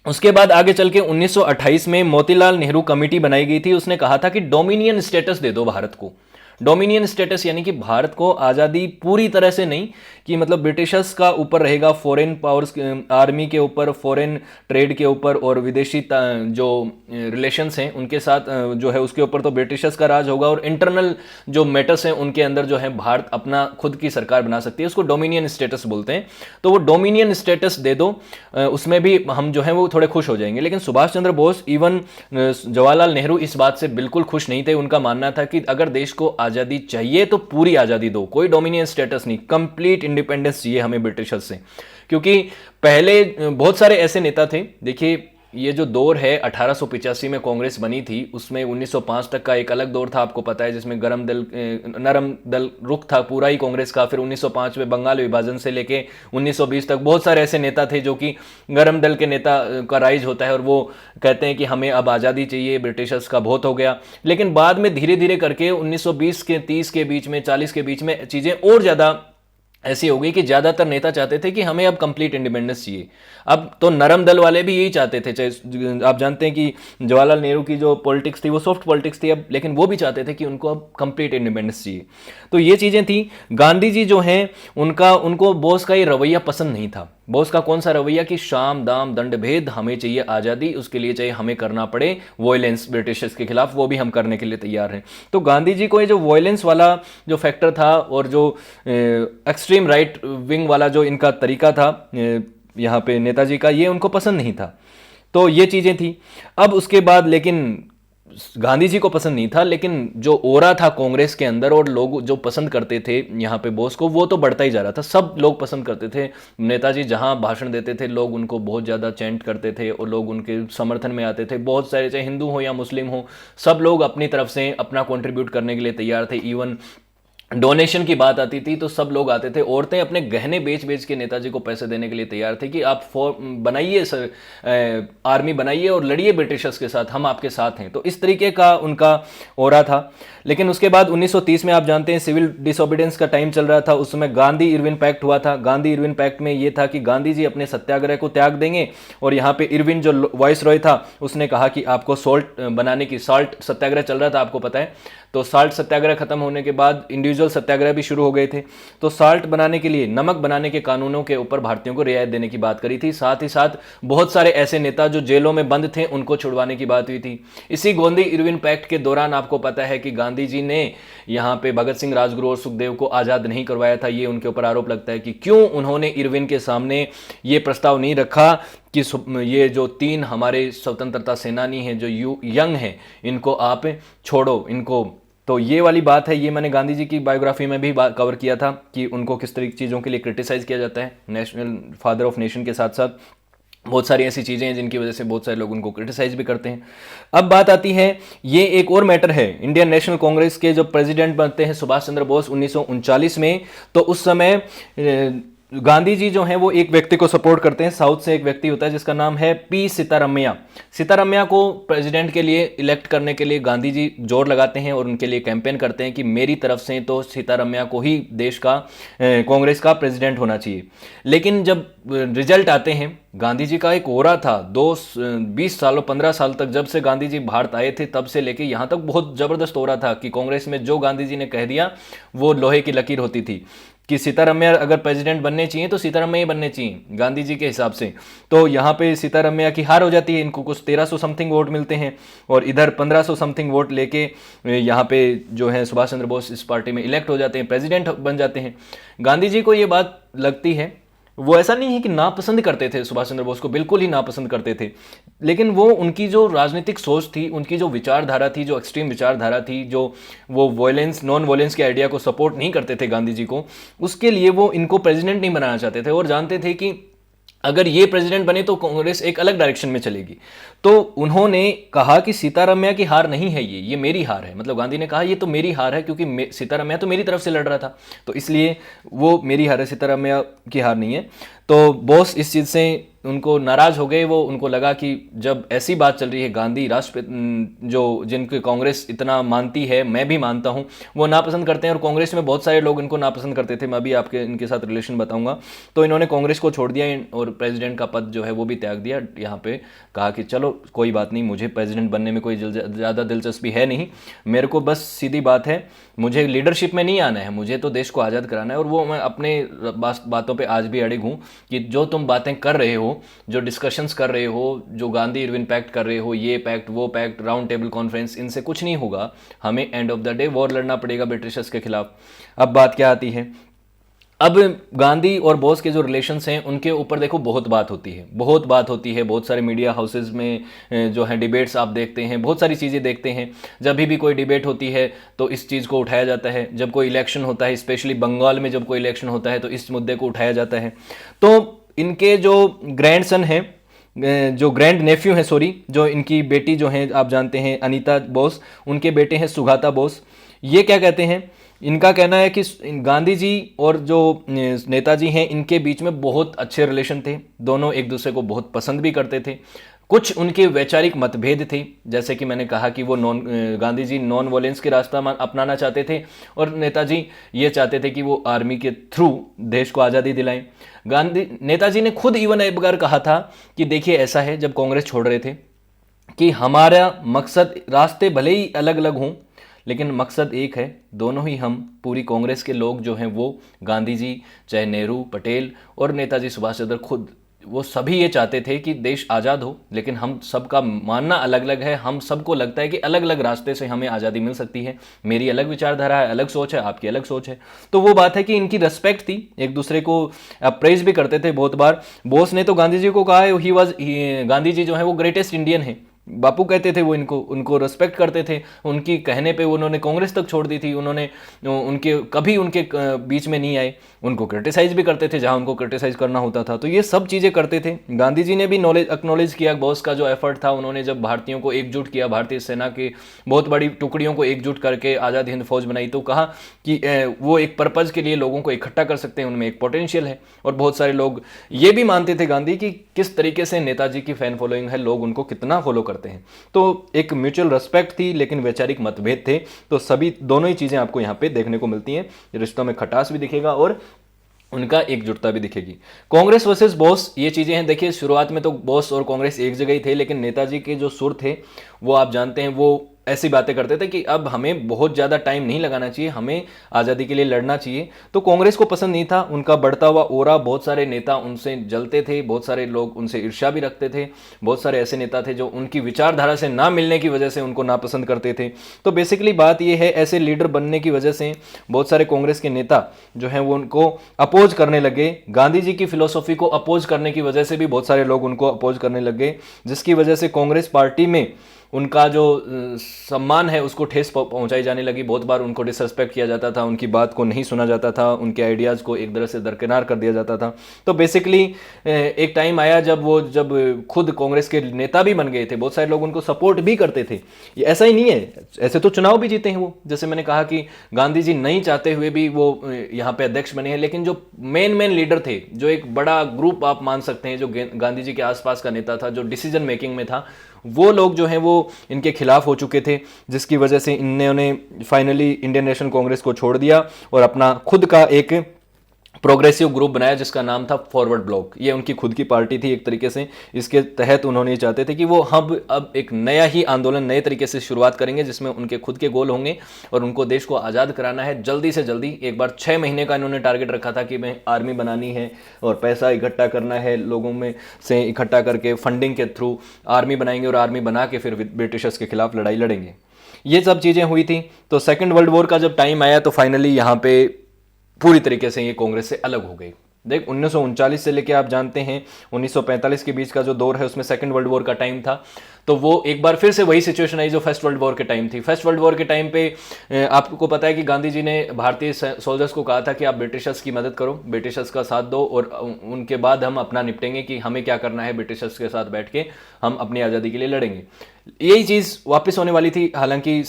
उसके बाद आगे चल के 1928 में मोतीलाल नेहरू कमेटी बनाई गई थी। उसने कहा था कि डोमिनियन स्टेटस दे दो भारत को। डोमिनियन स्टेटस यानी कि भारत को आज़ादी पूरी तरह से नहीं, कि मतलब ब्रिटिशर्स का ऊपर रहेगा, फॉरेन पावर्स, आर्मी के ऊपर, फॉरेन ट्रेड के ऊपर और विदेशी जो रिलेशंस हैं उनके साथ जो है उसके ऊपर तो ब्रिटिशर्स का राज होगा, और इंटरनल जो मैटर्स हैं उनके अंदर जो है भारत अपना खुद की सरकार बना सकती है। उसको डोमिनियन स्टेटस बोलते हैं। तो वो डोमिनियन स्टेटस दे दो, उसमें भी हम जो है वो थोड़े खुश हो जाएंगे। लेकिन सुभाष चंद्र बोस, इवन जवाहरलाल नेहरू इस बात से बिल्कुल खुश नहीं थे। उनका मानना था कि अगर देश को आज़ादी चाहिए तो पूरी आज़ादी दो, कोई डोमिनियन स्टेटस नहीं, कंप्लीट इंडिपेंडेंस चाहिए हमें ब्रिटिशर्स से। क्योंकि पहले बहुत सारे ऐसे नेता थे, देखिए ये जो दौर है 1885 में कांग्रेस बनी थी, उसमें 1905 तक का एक अलग दौर था, आपको पता है, जिसमें नरम दल रुख था पूरा ही कांग्रेस का। फिर 1905 में बंगाल विभाजन से लेके 1920 तक बहुत सारे ऐसे नेता थे जो कि गरम दल के नेता का राइज होता है, और वो कहते हैं कि हमें अब आज़ादी चाहिए, ब्रिटिशर्स का बहुत हो गया। लेकिन बाद में धीरे धीरे करके 1920 के 30 के बीच में, 40 के बीच में चीज़ें और ज़्यादा ऐसी हो गई कि ज़्यादातर नेता चाहते थे कि हमें अब कंप्लीट इंडिपेंडेंस चाहिए। अब तो नरम दल वाले भी यही चाहते थे, चाहे आप जानते हैं कि जवाहरलाल नेहरू की जो पॉलिटिक्स थी वो सॉफ्ट पॉलिटिक्स थी अब, लेकिन वो भी चाहते थे कि उनको अब कंप्लीट इंडिपेंडेंस चाहिए। तो ये चीज़ें थी। गांधी जी जो हैं उनको बोस का ये रवैया पसंद नहीं था। बोस का कौन सा रवैया कि शाम दाम दंड भेद, हमें चाहिए आज़ादी, उसके लिए चाहिए हमें करना पड़े वॉयलेंस ब्रिटिशर्स के खिलाफ, वो भी हम करने के लिए तैयार हैं। तो गांधी जी को ये जो वॉयलेंस वाला जो फैक्टर था और जो एक्सट्रीम राइट विंग वाला जो इनका तरीका था यहाँ पे नेताजी का, ये उनको पसंद नहीं था। तो ये चीज़ें थी। अब उसके बाद लेकिन गांधी जी को पसंद नहीं था, लेकिन जो ओरा था कांग्रेस के अंदर और लोग जो पसंद करते थे यहाँ पे बोस को, वो तो बढ़ता ही जा रहा था। सब लोग पसंद करते थे। नेताजी जहाँ भाषण देते थे लोग उनको बहुत ज़्यादा चैंट करते थे और लोग उनके समर्थन में आते थे। बहुत सारे, चाहे हिंदू हो या मुस्लिम हो, सब लोग अपनी तरफ से अपना कॉन्ट्रीब्यूट करने के लिए तैयार थे। इवन डोनेशन की बात आती थी तो सब लोग आते थे। औरतें अपने गहने बेच बेच के नेताजी को पैसे देने के लिए तैयार थे कि आप बनाइए सर, आर्मी बनाइए और लड़िए ब्रिटिशर्स के साथ, हम आपके साथ हैं। तो इस तरीके का उनका ओरा था। लेकिन उसके बाद 1930 में आप जानते हैं सिविल डिसोबीडियंस का टाइम चल रहा था। उस समय गांधी इरविन पैक्ट हुआ था। गांधी इरविन पैक्ट में ये था कि गांधी जी अपने सत्याग्रह को त्याग देंगे, और यहाँ पे इरविन जो वाइस रॉय था उसने कहा कि आपको सॉल्ट बनाने की, साल्ट सत्याग्रह चल रहा था आपको पता है, तो साल्ट सत्याग्रह खत्म होने के बाद इंडिविजुअल सत्याग्रह भी शुरू हो गए थे। तो साल्ट बनाने के लिए, नमक बनाने के कानूनों के ऊपर भारतीयों को रियायत देने की बात करी थी। साथ ही साथ बहुत सारे ऐसे नेता जो जेलों में बंद थे उनको छुड़वाने की बात हुई थी। इसी गांधी इरविन पैक्ट के दौरान आपको पता है कि गांधी जी ने यहाँ पे भगत सिंह, राजगुरु और सुखदेव को आज़ाद नहीं करवाया था। ये उनके ऊपर आरोप लगता है कि क्यों उन्होंने इरविन के सामने ये प्रस्ताव नहीं रखा कि ये जो 3 हमारे स्वतंत्रता सेनानी हैं जो यंग हैं, इनको आप छोड़ो इनको। तो ये वाली बात है, ये मैंने गांधी जी की बायोग्राफी में भी कवर किया था कि उनको किस तरह की चीज़ों के लिए क्रिटिसाइज किया जाता है। नेशनल फादर ऑफ नेशन के साथ साथ बहुत सारी ऐसी चीज़ें हैं जिनकी वजह से बहुत सारे लोग उनको क्रिटिसाइज भी करते हैं। अब बात आती है, ये एक और मैटर है, इंडियन नेशनल कांग्रेस के जो प्रेसिडेंट बनते हैं सुभाष चंद्र बोस 1939 में। तो उस समय गांधी जी जो हैं वो एक व्यक्ति को सपोर्ट करते हैं। साउथ से एक व्यक्ति होता है जिसका नाम है पी सीतारमैया। सीतारमैया को प्रेसिडेंट के लिए इलेक्ट करने के लिए गांधी जी जोर लगाते हैं और उनके लिए कैंपेन करते हैं कि मेरी तरफ से तो सीतारमैया को ही देश का, कांग्रेस का प्रेसिडेंट होना चाहिए। लेकिन जब रिजल्ट आते हैं, गांधी जी का एक ओरा था 20 सालों 15 साल तक, जब से गांधी जी भारत आए थे तब से लेके यहाँ तक बहुत ज़बरदस्त ओरा था कि कांग्रेस में जो गांधी जी ने कह दिया वो लोहे की लकीर होती थी कि सीतारमैया अगर प्रेसिडेंट बनने चाहिए तो सीतारमैया ही बनने चाहिए गांधी जी के हिसाब से। तो यहाँ पे सीतारमैया की हार हो जाती है, इनको कुछ 1300 समथिंग वोट मिलते हैं और इधर 1500 समथिंग वोट लेके यहाँ पे जो है सुभाष चंद्र बोस इस पार्टी में इलेक्ट हो जाते हैं, प्रेसिडेंट बन जाते हैं। गांधी जी को ये बात लगती है, वो ऐसा नहीं है कि नापसंद करते थे सुभाष चंद्र बोस को, बिल्कुल ही नापसंद करते थे, लेकिन वो उनकी जो राजनीतिक सोच थी, उनकी जो विचारधारा थी, जो एक्सट्रीम विचारधारा थी, जो वो वॉयलेंस, नॉन वॉयलेंस के आइडिया को सपोर्ट नहीं करते थे गांधी जी को, उसके लिए वो इनको प्रेसिडेंट नहीं बनाना चाहते थे और जानते थे कि अगर ये प्रेसिडेंट बने तो कांग्रेस एक अलग डायरेक्शन में चलेगी। तो उन्होंने कहा कि सीतारमैया की हार नहीं है, ये मेरी हार है। मतलब गांधी ने कहा ये तो मेरी हार है क्योंकि सीतारमैया तो मेरी तरफ से लड़ रहा था, तो इसलिए वो मेरी हार है, सीतारमैया की हार नहीं है। तो बोस इस चीज़ से उनको नाराज हो गए। वो उनको लगा कि जब ऐसी बात चल रही है, गांधी राष्ट्रपिता जो जिनके कांग्रेस इतना मानती है, मैं भी मानता हूं, वो नापसंद करते हैं और कांग्रेस में बहुत सारे लोग इनको नापसंद करते थे। मैं भी आपके इनके साथ रिलेशन बताऊंगा। तो इन्होंने कांग्रेस को छोड़ दिया और प्रेसिडेंट का पद जो है वो भी त्याग दिया। यहाँ पे कहा कि चलो कोई बात नहीं, मुझे प्रेसिडेंट बनने में कोई ज़्यादा दिलचस्पी है नहीं, मेरे को बस सीधी बात है, मुझे लीडरशिप में नहीं आना है, मुझे तो देश को आज़ाद कराना है। और वो मैं अपने बातों पे आज भी अड़िग हूँ कि जो तुम बातें कर रहे हो, जो डिस्कशंस कर रहे हो, जो गांधी इरविन पैक्ट कर रहे हो, ये पैक्ट वो पैक्ट, राउंड टेबल कॉन्फ्रेंस, इनसे कुछ नहीं होगा। हमें end of the day war लड़ना पड़ेगा ब्रिटिशर्स के खिलाफ। अब बात क्या आती है, अब गांधी और बोस के जो रिलेशंस हैं उनके ऊपर देखो बहुत बात होती है, बहुत बात होती है। बहुत सारे मीडिया हाउसेज में जो है डिबेट्स आप देखते हैं, बहुत सारी चीज़ें देखते हैं। जब भी कोई डिबेट होती है तो इस चीज़ को उठाया जाता है। जब कोई इलेक्शन होता है, स्पेशली बंगाल में जब कोई इलेक्शन होता है, तो इस मुद्दे को उठाया जाता है। तो इनके जो ग्रैंडसन हैं, जो ग्रैंड नेफ्यू हैं, सॉरी, जो इनकी बेटी जो हैं आप जानते हैं अनीता बोस, उनके बेटे हैं सुगाता बोस। ये क्या कहते हैं, इनका कहना है कि गांधी जी और जो नेताजी हैं इनके बीच में बहुत अच्छे रिलेशन थे, दोनों एक दूसरे को बहुत पसंद भी करते थे। कुछ उनके वैचारिक मतभेद थे, जैसे कि मैंने कहा कि वो गांधी जी नॉन वॉयलेंस के रास्ता अपनाना चाहते थे और नेताजी ये चाहते थे कि वो आर्मी के थ्रू देश को आज़ादी दिलाएं। नेताजी ने खुद इवन एक बार कहा था कि देखिए ऐसा है, जब कांग्रेस छोड़ रहे थे, कि हमारा मकसद, रास्ते भले ही अलग अलग हों लेकिन मकसद एक है, दोनों ही हम पूरी कांग्रेस के लोग जो हैं वो, गांधी जी, चाहे नेहरू, पटेल और नेताजी सुभाष चंद्र खुद, वो सभी ये चाहते थे कि देश आज़ाद हो। लेकिन हम सबका मानना अलग अलग है, हम सबको लगता है कि अलग अलग रास्ते से हमें आज़ादी मिल सकती है। मेरी अलग विचारधारा है, अलग सोच है, आपकी अलग सोच है। तो वो बात है कि इनकी रिस्पेक्ट थी, एक दूसरे को अप्रेज भी करते थे बहुत बार। बोस ने तो गांधी जी को कहा है गांधी जी जो है वो ग्रेटेस्ट इंडियन है, बापू कहते थे वो, उनको रिस्पेक्ट करते थे। उनकी कहने पे उन्होंने कांग्रेस तक छोड़ दी थी, उन्होंने कभी उनके बीच में नहीं आए, उनको क्रिटिसाइज भी करते थे जहां उनको क्रिटिसाइज करना होता था। तो ये सब चीज़ें करते थे। गांधी जी ने भी एक्नॉलेज किया बॉस का जो एफर्ट था, उन्होंने जब भारतीयों को एकजुट किया, भारतीय सेना के बहुत बड़ी टुकड़ियों को एकजुट करके आज़ाद हिंद फौज बनाई, तो कहा कि वो एक पर्पज़ के लिए लोगों को इकट्ठा कर सकते हैं, उनमें एक पोटेंशियल है। और बहुत सारे लोग ये भी मानते थे गांधी कि किस तरीके से नेताजी की फैन फॉलोइंग है, लोग उनको कितना फॉलो करते हैं। तो एक म्यूचुअल रिस्पेक्ट थी लेकिन वैचारिक मतभेद थे। तो सभी दोनों ही चीज़ें आपको यहाँ पे देखने को मिलती हैं। रिश्तों में खटास भी दिखेगा और उनका एकजुटता भी दिखेगी। कांग्रेस वर्सेस बोस, ये चीज़ें हैं। देखिए शुरुआत में तो बोस और कांग्रेस एक जगह ही थे, लेकिन नेताजी के जो सुर थे वो आप जानते हैं, वो ऐसी बातें करते थे कि अब हमें बहुत ज़्यादा टाइम नहीं लगाना चाहिए, हमें आज़ादी के लिए लड़ना चाहिए। तो कांग्रेस को पसंद नहीं था उनका बढ़ता हुआ ओरा, बहुत सारे नेता उनसे जलते थे, बहुत सारे लोग उनसे ईर्ष्या भी रखते थे, बहुत सारे ऐसे नेता थे जो उनकी विचारधारा से ना मिलने की वजह से उनको नापसंद करते थे। तो बेसिकली बात यह है, ऐसे लीडर बनने की वजह से बहुत सारे कांग्रेस के नेता जो हैं वो उनको अपोज करने लगे। गांधी जी की फिलोसॉफी को अपोज करने की वजह से भी बहुत सारे लोग उनको अपोज करने लगे, जिसकी वजह से कांग्रेस पार्टी में उनका जो सम्मान है उसको ठेस पहुंचाई जाने लगी। बहुत बार उनको डिसरिस्पेक्ट किया जाता था, उनकी बात को नहीं सुना जाता था, उनके आइडियाज़ को एक तरह से दरकिनार कर दिया जाता था। तो बेसिकली एक टाइम आया जब खुद कांग्रेस के नेता भी बन गए थे, बहुत सारे लोग उनको सपोर्ट भी करते थे। ये ऐसा ही नहीं है, ऐसे तो चुनाव भी जीते हैं वो, जैसे मैंने कहा कि गांधी जी नहीं चाहते हुए भी वो यहाँ पे अध्यक्ष बने हैं। लेकिन जो मेन लीडर थे, जो एक बड़ा ग्रुप आप मान सकते हैं, जो गांधी जी के आसपास का नेता था, जो डिसीजन मेकिंग में था, वो लोग जो हैं वो इनके खिलाफ हो चुके थे, जिसकी वजह से इन्होंने फाइनली इंडियन नेशनल कांग्रेस को छोड़ दिया और अपना खुद का एक प्रोग्रेसिव ग्रुप बनाया जिसका नाम था फॉरवर्ड ब्लॉक। ये उनकी खुद की पार्टी थी एक तरीके से। इसके तहत उन्होंने ये चाहते थे कि वो अब एक नया ही आंदोलन नए तरीके से शुरुआत करेंगे, जिसमें उनके खुद के गोल होंगे और उनको देश को आज़ाद कराना है जल्दी से जल्दी। एक बार 6 महीने का इन्होंने टारगेट रखा था कि मैं आर्मी बनानी है और पैसा इकट्ठा करना है, लोगों में से इकट्ठा करके फंडिंग के थ्रू आर्मी बनाएंगे और आर्मी बना के फिर ब्रिटिशर्स के खिलाफ लड़ाई लड़ेंगे। ये सब चीज़ें हुई थी। तो सेकेंड वर्ल्ड वॉर का जब टाइम आया तो फाइनली यहाँ पे पूरी तरीके से ये कांग्रेस से अलग हो गई। देख 1939 से लेके आप जानते हैं 1945 के बीच का जो दौर है उसमें सेकंड वर्ल्ड वॉर का टाइम था। तो वो एक बार फिर से वही सिचुएशन आई जो फर्स्ट वर्ल्ड वॉर के टाइम थी। फर्स्ट वर्ल्ड वॉर के टाइम पे आपको पता है कि गांधी जी ने भारतीय सोल्जर्स को कहा था कि आप ब्रिटिशर्स की मदद करो, ब्रिटिशर्स का साथ दो और उनके बाद हम अपना निपटेंगे, कि हमें क्या करना है, ब्रिटिशर्स के साथ बैठ के हम अपनी आज़ादी के लिए लड़ेंगे। यही चीज़ वापस होने वाली थी। हालांकि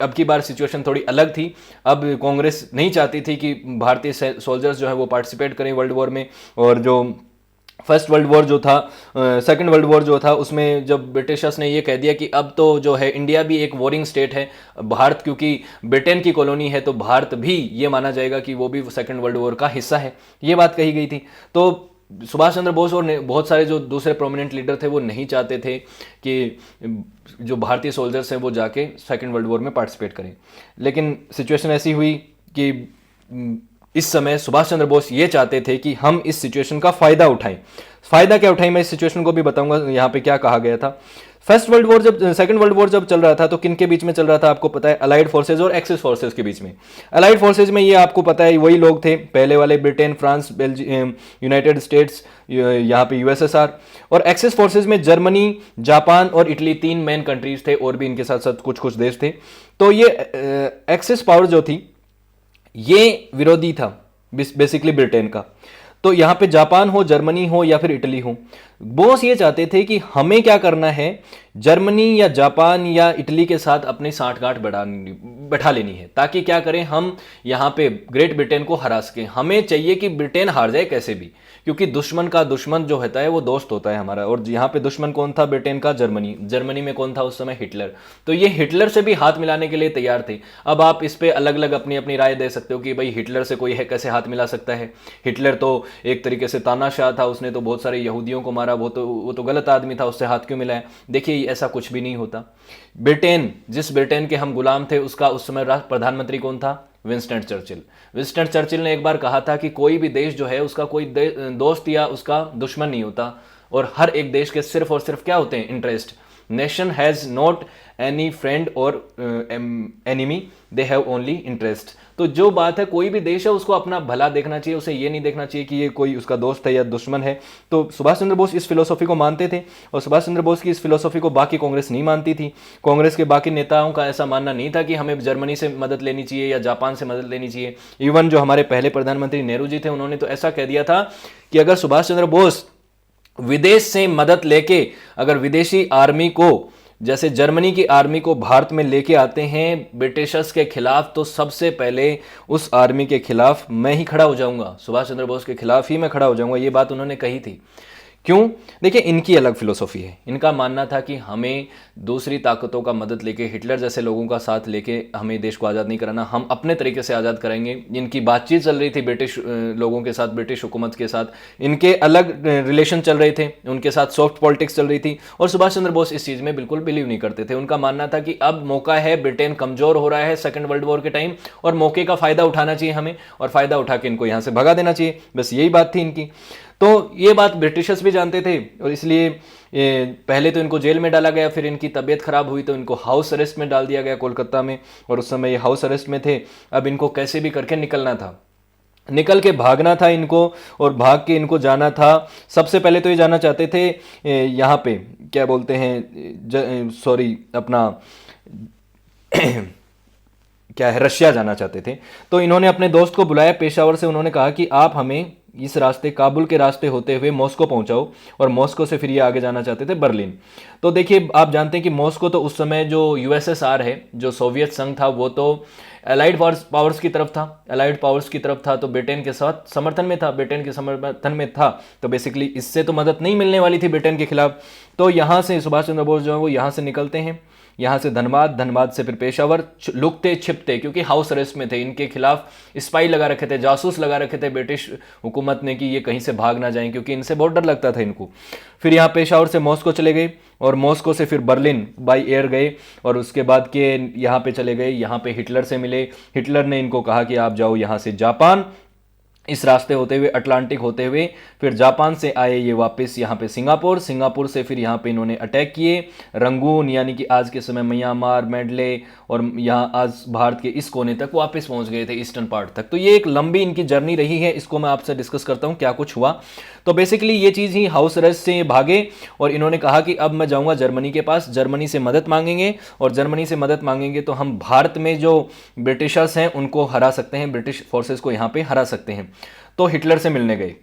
अब की बार सिचुएशन थोड़ी अलग थी। अब कांग्रेस नहीं चाहती थी कि भारतीय सोल्जर्स जो है वो पार्टिसिपेट करें वर्ल्ड वॉर में, और जो फर्स्ट वर्ल्ड वॉर जो था, सेकंड वर्ल्ड वॉर जो था, उसमें जब ब्रिटिशर्स ने ये कह दिया कि अब तो जो है इंडिया भी एक वॉरिंग स्टेट है, भारत क्योंकि ब्रिटेन की कॉलोनी है तो भारत भी ये माना जाएगा कि वो भी सेकंड वर्ल्ड वॉर का हिस्सा है, ये बात कही गई थी। तो सुभाष चंद्र बोस और बहुत सारे जो दूसरे प्रोमिनेंट लीडर थे वो नहीं चाहते थे कि जो भारतीय सोल्जर्स हैं वो जाके सेकंड वर्ल्ड वॉर में पार्टिसिपेट करें। लेकिन सिचुएशन ऐसी हुई कि इस समय सुभाष चंद्र बोस ये चाहते थे कि हम इस सिचुएशन का फायदा उठाएं। फायदा क्या उठाएं, मैं इस सिचुएशन को भी बताऊंगा यहाँ पे क्या कहा गया था। फर्स्ट वर्ल्ड वॉर जब सेकंड वर्ल्ड वॉर जब चल रहा था तो किन के बीच में चल रहा था आपको पता है, अलाइड फोर्सेज और एक्सिस फोर्सेज के बीच में। अलाइड फोर्सेज में ये आपको पता है वही लोग थे पहले वाले, Britain, France, Belgium, United states, यहाँ पे यूएसएसआर। और एक्सिस फोर्सेज में जर्मनी, जापान और इटली, 3 मेन कंट्रीज थे, और भी इनके साथ साथ कुछ कुछ देश थे। तो ये एक्सिस पावर जो थी ये विरोधी था बेसिकली ब्रिटेन का। तो यहां पे जापान हो, जर्मनी हो या फिर इटली हो, बोस ये चाहते थे कि हमें क्या करना है, जर्मनी या जापान या इटली के साथ अपनी साठगांठ बैठा लेनी है, ताकि क्या करें हम यहां पे ग्रेट ब्रिटेन को हरा सकें। हमें चाहिए कि ब्रिटेन हार जाए कैसे भी, क्योंकि दुश्मन का दुश्मन जो होता है वो दोस्त होता है हमारा। और यहाँ पे दुश्मन कौन था ब्रिटेन का? जर्मनी। जर्मनी में कौन था उस समय? हिटलर। तो ये हिटलर से भी हाथ मिलाने के लिए तैयार थे। अब आप इस पे अलग अलग अपनी अपनी राय दे सकते हो कि भाई हिटलर से कोई है कैसे हाथ मिला सकता है। हिटलर तो एक तरीके से तानाशाह था, उसने तो बहुत सारे यहूदियों को मारा, वो तो गलत आदमी था, उससे हाथ क्यों मिलाया? देखिए ऐसा कुछ भी नहीं होता। ब्रिटेन, जिस ब्रिटेन के हम गुलाम थे, उसका उस समय प्रधानमंत्री कौन था? Winston Churchill. विंस्टन चर्चिल ने एक बार कहा था कि कोई भी देश जो है उसका कोई दोस्त या उसका दुश्मन नहीं होता, और हर एक देश के सिर्फ और सिर्फ क्या होते हैं? Interest. Nation has not any friend और enemy, they have only interest. तो जो बात है, कोई भी देश है उसको अपना भला देखना चाहिए, उसे ये नहीं देखना चाहिए कि ये कोई उसका दोस्त है या दुश्मन है। तो सुभाष चंद्र बोस इस फिलोसॉफी को मानते थे, और सुभाष चंद्र बोस की इस फिलोसॉफी को बाकी कांग्रेस नहीं मानती थी। कांग्रेस के बाकी नेताओं का ऐसा मानना नहीं था कि हमें जर्मनी से मदद लेनी चाहिए या जापान से मदद लेनी चाहिए। इवन जो हमारे पहले प्रधानमंत्री नेहरू जी थे, उन्होंने तो ऐसा कह दिया था कि अगर सुभाष चंद्र बोस विदेश से मदद लेके अगर विदेशी आर्मी को, जैसे जर्मनी की आर्मी को भारत में लेके आते हैं ब्रिटिशर्स के खिलाफ, तो सबसे पहले उस आर्मी के खिलाफ मैं ही खड़ा हो जाऊंगा, सुभाष चंद्र बोस के खिलाफ ही मैं खड़ा हो जाऊंगा। ये बात उन्होंने कही थी। क्यों? देखिए इनकी अलग फिलोसॉफी है। इनका मानना था कि हमें दूसरी ताकतों का मदद लेके, हिटलर जैसे लोगों का साथ लेके हमें देश को आज़ाद नहीं कराना, हम अपने तरीके से आज़ाद कराएंगे। इनकी बातचीत चल रही थी ब्रिटिश लोगों के साथ, ब्रिटिश हुकूमत के साथ, इनके अलग रिलेशन चल रहे थे, उनके साथ सॉफ्ट पॉलिटिक्स चल रही थी। और सुभाष चंद्र बोस इस चीज़ में बिल्कुल बिलीव नहीं करते थे। उनका मानना था कि अब मौका है, ब्रिटेन कमज़ोर हो रहा है सेकेंड वर्ल्ड वॉर के टाइम, और मौके का फ़ायदा उठाना चाहिए हमें, और फ़ायदा उठा के इनको यहाँ से भगा देना चाहिए। बस यही बात थी इनकी। तो ये बात ब्रिटिशर्स भी जानते थे, और इसलिए पहले तो इनको जेल में डाला गया, फिर इनकी तबीयत खराब हुई तो इनको हाउस अरेस्ट में डाल दिया गया कोलकाता में, और उस समय ये हाउस अरेस्ट में थे। अब इनको कैसे भी करके निकलना था, निकल के भागना था इनको, और भाग के इनको जाना था। सबसे पहले तो ये जाना चाहते थे यहाँ पे क्या बोलते हैं, सॉरी अपना क्या है, रशिया जाना चाहते थे। तो इन्होंने अपने दोस्त को बुलाया पेशावर से, उन्होंने कहा कि आप हमें इस रास्ते, काबुल के रास्ते होते हुए मॉस्को पहुंचाओ, और मॉस्को से फिर ये आगे जाना चाहते थे बर्लिन। तो देखिए आप जानते हैं कि मॉस्को तो उस समय जो यूएसएसआर है, जो सोवियत संघ था, वो तो अलाइड पावर्स की तरफ था, अलाइड पावर्स की तरफ था, तो ब्रिटेन के साथ समर्थन में था, ब्रिटेन के समर्थन में था। तो बेसिकली इससे तो मदद नहीं मिलने वाली थी ब्रिटेन के खिलाफ। तो यहाँ से सुभाष चंद्र बोस जो है वो यहाँ से निकलते हैं, यहाँ से धनबाद, धनबाद से फिर पेशावर, लुकते छिपते, क्योंकि हाउस अरेस्ट में थे, इनके खिलाफ स्पाई लगा रखे थे, जासूस लगा रखे थे ब्रिटिश हुकूमत ने कि ये कहीं से भाग ना जाएं, क्योंकि इनसे बहुत डर लगता था इनको। फिर यहाँ पेशावर से मॉस्को चले गए, और मॉस्को से फिर बर्लिन बाई एयर गए, और उसके बाद के यहाँ पे चले गए, यहाँ पे हिटलर से मिले। हिटलर ने इनको कहा कि आप जाओ यहाँ से जापान, इस रास्ते होते हुए, अटलांटिक होते हुए, फिर जापान से आए ये वापस यहाँ पे सिंगापुर, सिंगापुर से फिर यहाँ पे इन्होंने अटैक किए रंगून, यानी कि आज के समय म्यांमार, मेडले, और यहाँ आज भारत के इस कोने तक वापस पहुँच गए थे, ईस्टर्न पार्ट तक। तो ये एक लंबी इनकी जर्नी रही है, इसको मैं आपसे डिस्कस करता हूँ क्या कुछ हुआ। तो बेसिकली ये चीज़ ही, हाउस अरेस्ट से भागे, और इन्होंने कहा कि अब मैं जाऊँगा जर्मनी के पास, जर्मनी से मदद मांगेंगे, और जर्मनी से मदद मांगेंगे तो हम भारत में जो ब्रिटिशर्स हैं उनको हरा सकते हैं, ब्रिटिश फोर्सेस को यहाँ पे हरा सकते हैं। तो हिटलर से मिलने गए,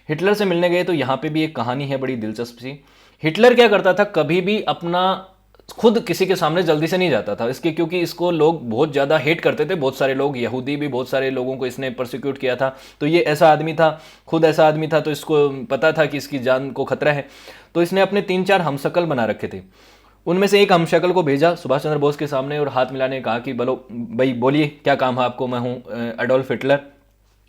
हिटलर से मिलने गए। तो यहाँ पे भी एक कहानी है बड़ी दिलचस्प सी। हिटलर क्या करता था, कभी भी अपना खुद किसी के सामने जल्दी से नहीं जाता था इसके, क्योंकि इसको लोग बहुत ज़्यादा हेट करते थे, बहुत सारे लोग, यहूदी भी बहुत सारे लोगों को इसने प्रोसिक्यूट किया था। तो ये ऐसा आदमी था, खुद ऐसा आदमी था, तो इसको पता था कि इसकी जान को खतरा है। तो इसने अपने 3-4 हमशक्ल बना रखे थे। उनमें से एक हमशक्ल को भेजा सुभाष चंद्र बोस के सामने और हाथ मिलाने कहा कि बोलो भाई, बोलिए क्या काम है आपको, मैं हूँ एडोल्फ हिटलर।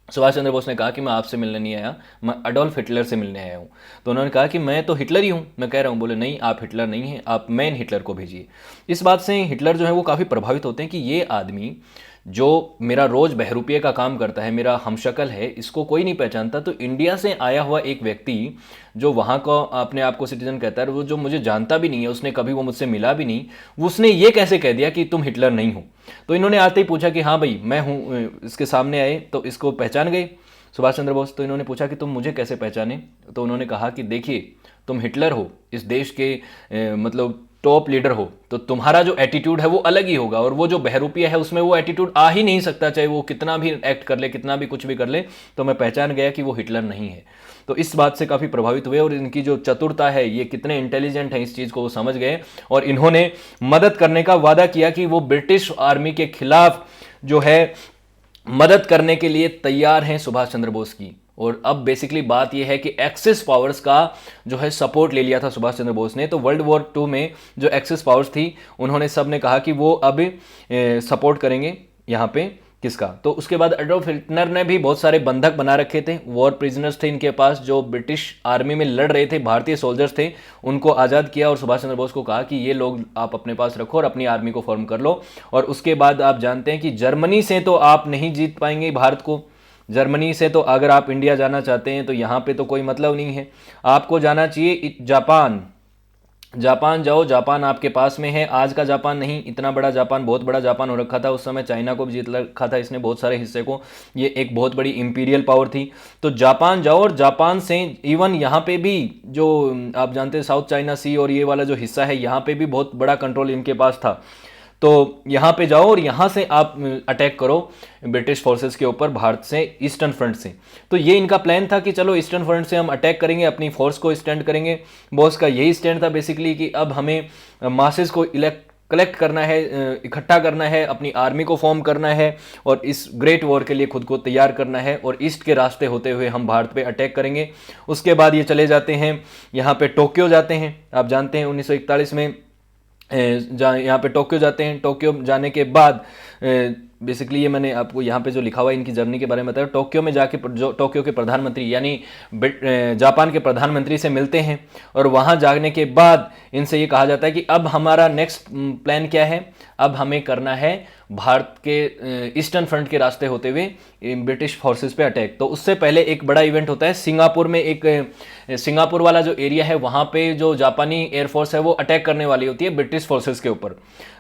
सुभाष चंद्र बोस ने कहा कि मैं आपसे मिलने नहीं आया, मैं एडोल्फ हिटलर से मिलने आया हूँ। तो उन्होंने कहा कि मैं तो हिटलर ही हूँ, मैं कह रहा हूँ। बोले नहीं, आप हिटलर नहीं हैं, आप मैन हिटलर को भेजिए। इस बात से हिटलर जो है वो काफ़ी प्रभावित होते हैं कि ये आदमी जो मेरा रोज बहरूपिये का काम करता है, मेरा हमशक्ल है, इसको कोई नहीं पहचानता। तो इंडिया से आया हुआ एक व्यक्ति जो वहाँ का अपने आप को सिटीजन कहता है, वो जो मुझे जानता भी नहीं है, उसने कभी वो मुझसे मिला भी नहीं, वो उसने ये कैसे कह दिया कि तुम हिटलर नहीं हो। तो इन्होंने आते ही पूछा कि हाँ भाई मैं हूँ, इसके सामने आए तो इसको पहचान गए सुभाष चंद्र बोस। तो इन्होंने पूछा कि तुम मुझे कैसे पहचाने। तो उन्होंने कहा कि देखिए, तुम हिटलर हो, इस देश के मतलब टॉप लीडर हो, तो तुम्हारा जो एटीट्यूड है वो अलग ही होगा, और वो जो बहरूपिया है उसमें वो एटीट्यूड आ ही नहीं सकता, चाहे वो कितना भी एक्ट कर ले, कितना भी कुछ भी कर ले। तो मैं पहचान गया कि वो हिटलर नहीं है। तो इस बात से काफ़ी प्रभावित हुए, और इनकी जो चतुरता है, ये कितने इंटेलिजेंट हैं, इस चीज़ को वो समझ गए, और इन्होंने मदद करने का वादा किया कि वो ब्रिटिश आर्मी के खिलाफ जो है मदद करने के लिए तैयार हैं सुभाष चंद्र बोस की। और अब बेसिकली बात यह है कि एक्सिस पावर्स का जो है सपोर्ट ले लिया था सुभाष चंद्र बोस ने। तो वर्ल्ड वॉर 2 में जो एक्सिस पावर्स थी, उन्होंने सब ने कहा कि वो अब सपोर्ट करेंगे यहाँ पे किसका। तो उसके बाद एडोल्फ हिटलर ने भी बहुत सारे बंधक बना रखे थे, वॉर प्रिजनर्स थे इनके पास, जो ब्रिटिश आर्मी में लड़ रहे थे, भारतीय सोल्जर्स थे, उनको आज़ाद किया। और सुभाष चंद्र बोस को कहा कि ये लोग आप अपने पास रखो और अपनी आर्मी को फॉर्म कर लो। और उसके बाद आप जानते हैं कि जर्मनी से तो आप नहीं जीत पाएंगे भारत को। जर्मनी से तो अगर आप इंडिया जाना चाहते हैं तो यहाँ पे तो कोई मतलब नहीं है, आपको जाना चाहिए जापान। जापान जाओ, जापान आपके पास में है। आज का जापान नहीं, इतना बड़ा जापान, बहुत बड़ा जापान हो रखा था उस समय, चाइना को भी जीत रखा था इसने बहुत सारे हिस्से को, ये एक बहुत बड़ी इंपीरियल पावर थी। तो जापान जाओ, और जापान से इवन यहाँ पे भी जो आप जानते हैं साउथ चाइना सी और ये वाला जो हिस्सा है, यहाँ पे भी बहुत बड़ा कंट्रोल इनके पास था। तो यहाँ पे जाओ और यहाँ से आप अटैक करो ब्रिटिश फोर्सेस के ऊपर, भारत से, ईस्टर्न फ्रंट से। तो ये इनका प्लान था कि चलो ईस्टर्न फ्रंट से हम अटैक करेंगे, अपनी फोर्स को स्टैंड करेंगे। बॉस का यही स्टैंड था बेसिकली कि अब हमें मासेस को कलेक्ट करना है, इकट्ठा करना है, अपनी आर्मी को फॉर्म करना है, और इस ग्रेट वॉर के लिए खुद को तैयार करना है, और ईस्ट के रास्ते होते हुए हम भारत पे अटैक करेंगे। उसके बाद ये चले जाते हैं यहाँ पे टोक्यो जाते हैं। आप जानते हैं 1941 में यहाँ पे टोक्यो जाते हैं। टोक्यो जाने के बाद बेसिकली ये मैंने आपको यहाँ पे जो लिखा हुआ है इनकी जर्नी के बारे में बताया। टोक्यो में जाके जो टोक्यो के प्रधानमंत्री यानी जापान के प्रधानमंत्री से मिलते हैं, और वहाँ जाने के बाद इनसे ये कहा जाता है कि अब हमारा नेक्स्ट प्लान क्या है, अब हमें करना है भारत के ईस्टर्न फ्रंट के रास्ते होते हुए ब्रिटिश फोर्सेस पे अटैक। तो उससे पहले एक बड़ा इवेंट होता है सिंगापुर में, एक सिंगापुर वाला जो एरिया है वहाँ पे जो जापानी एयरफोर्स है वो अटैक करने वाली होती है ब्रिटिश फोर्सेस के ऊपर।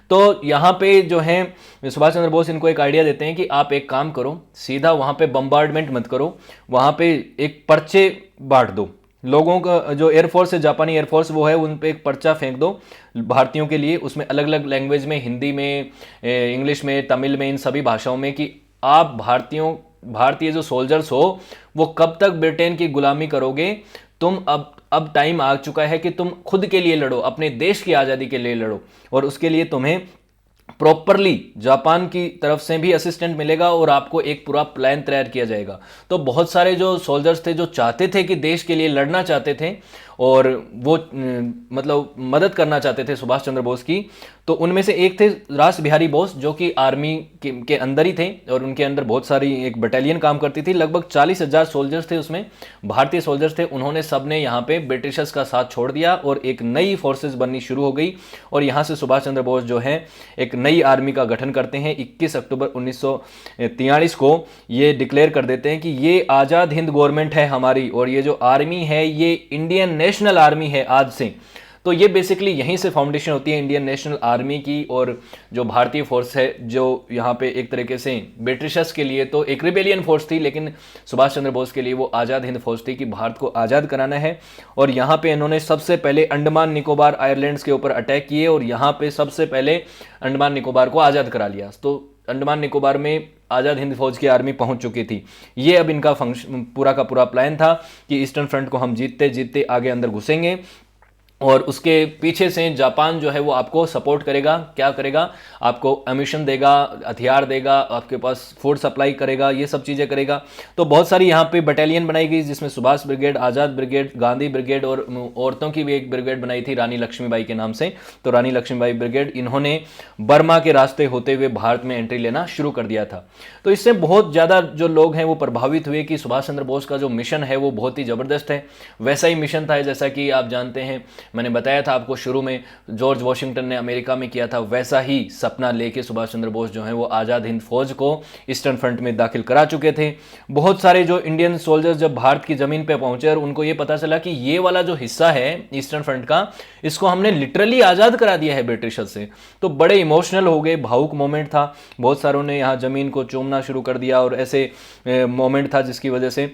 तो यहाँ पे जो है सुभाष चंद्र बोस इनको एक आइडिया देते हैं कि आप एक काम करो, सीधा वहाँ पे बम्बार्डमेंट मत करो, वहाँ पे एक पर्चे बांट दो लोगों का, जो एयरफोर्स है जापानी एयरफोर्स वो है, उन पे एक पर्चा फेंक दो भारतीयों के लिए, उसमें अलग अलग लैंग्वेज में, हिंदी में, इंग्लिश में, तमिल में, इन सभी भाषाओं में, कि आप भारतीय जो सोल्जर्स हो वो कब तक ब्रिटेन की गुलामी करोगे, तुम अब टाइम आ चुका है कि तुम खुद के लिए लड़ो, अपने देश की आज़ादी के लिए लड़ो, और उसके लिए तुम्हें प्रॉपरली जापान की तरफ से भी असिस्टेंट मिलेगा और आपको एक पूरा प्लान तैयार किया जाएगा। तो बहुत सारे जो सोल्जर्स थे जो चाहते थे कि देश के लिए लड़ना चाहते थे और वो मतलब मदद करना चाहते थे सुभाष चंद्र बोस की, तो उनमें से एक थे रास बिहारी बोस, जो कि आर्मी के अंदर ही थे, और उनके अंदर बहुत सारी एक बटालियन काम करती थी, लगभग 40,000 सोल्जर्स थे उसमें, भारतीय सोल्जर्स थे। उन्होंने सबने यहाँ पे ब्रिटिशर्स का साथ छोड़ दिया और एक नई फोर्सेस बननी शुरू हो गई, और यहाँ से सुभाष चंद्र बोस जो है एक नई आर्मी का गठन करते हैं। 21 अक्टूबर 1943 को ये डिक्लेयर कर देते हैं कि ये आज़ाद हिंद गवर्नमेंट है हमारी, और ये जो आर्मी है ये इंडियन नेशनल आर्मी है आज से। तो ये बेसिकली यहीं से फाउंडेशन होती है इंडियन नेशनल आर्मी की, और जो भारतीय फोर्स है जो यहाँ पे एक तरीके से ब्रिटिशर्स के लिए तो एक रिबेलियन फोर्स थी, लेकिन सुभाष चंद्र बोस के लिए वो आज़ाद हिंद फौज थी कि भारत को आज़ाद कराना है। और यहाँ पे इन्होंने सबसे पहले अंडमान निकोबार आइलैंड्स के ऊपर अटैक किए, और यहाँ पे सबसे पहले अंडमान निकोबार को आज़ाद करा लिया। तो अंडमान निकोबार में आज़ाद हिंद फौज की आर्मी पहुंच चुकी थी। ये अब इनका फंक्शन पूरा का पूरा प्लान था कि ईस्टर्न फ्रंट को हम जीतते जीतते आगे अंदर घुसेंगे, और उसके पीछे से जापान जो है वो आपको सपोर्ट करेगा, क्या करेगा, आपको एमिशन देगा, हथियार देगा, आपके पास फूड सप्लाई करेगा, ये सब चीज़ें करेगा। तो बहुत सारी यहाँ पे बटालियन बनाई गई, जिसमें सुभाष ब्रिगेड, आज़ाद ब्रिगेड, गांधी ब्रिगेड और औरतों की भी एक ब्रिगेड बनाई थी रानी लक्ष्मीबाई के नाम से। तो रानी लक्ष्मीबाई ब्रिगेड, इन्होंने बर्मा के रास्ते होते हुए भारत में एंट्री लेना शुरू कर दिया था। तो इससे बहुत ज़्यादा जो लोग हैं वो प्रभावित हुए कि सुभाष चंद्र बोस का जो मिशन है वो बहुत ही ज़बरदस्त है। वैसा ही मिशन था जैसा कि आप जानते हैं, मैंने बताया था आपको शुरू में, जॉर्ज वॉशिंगटन ने अमेरिका में किया था। वैसा ही सपना लेके सुभाष चंद्र बोस जो है वो आज़ाद हिंद फौज को ईस्टर्न फ्रंट में दाखिल करा चुके थे। बहुत सारे जो इंडियन सोल्जर्स जब भारत की ज़मीन पे पहुंचे और उनको ये पता चला कि ये वाला जो हिस्सा है ईस्टर्न फ्रंट का, इसको हमने लिटरली आज़ाद करा दिया है ब्रिटिशर्स से, तो बड़े इमोशनल हो गए, भावुक मोमेंट था। बहुत सारों ने यहाँ ज़मीन को चूमना शुरू कर दिया और ऐसे मोमेंट था जिसकी वजह से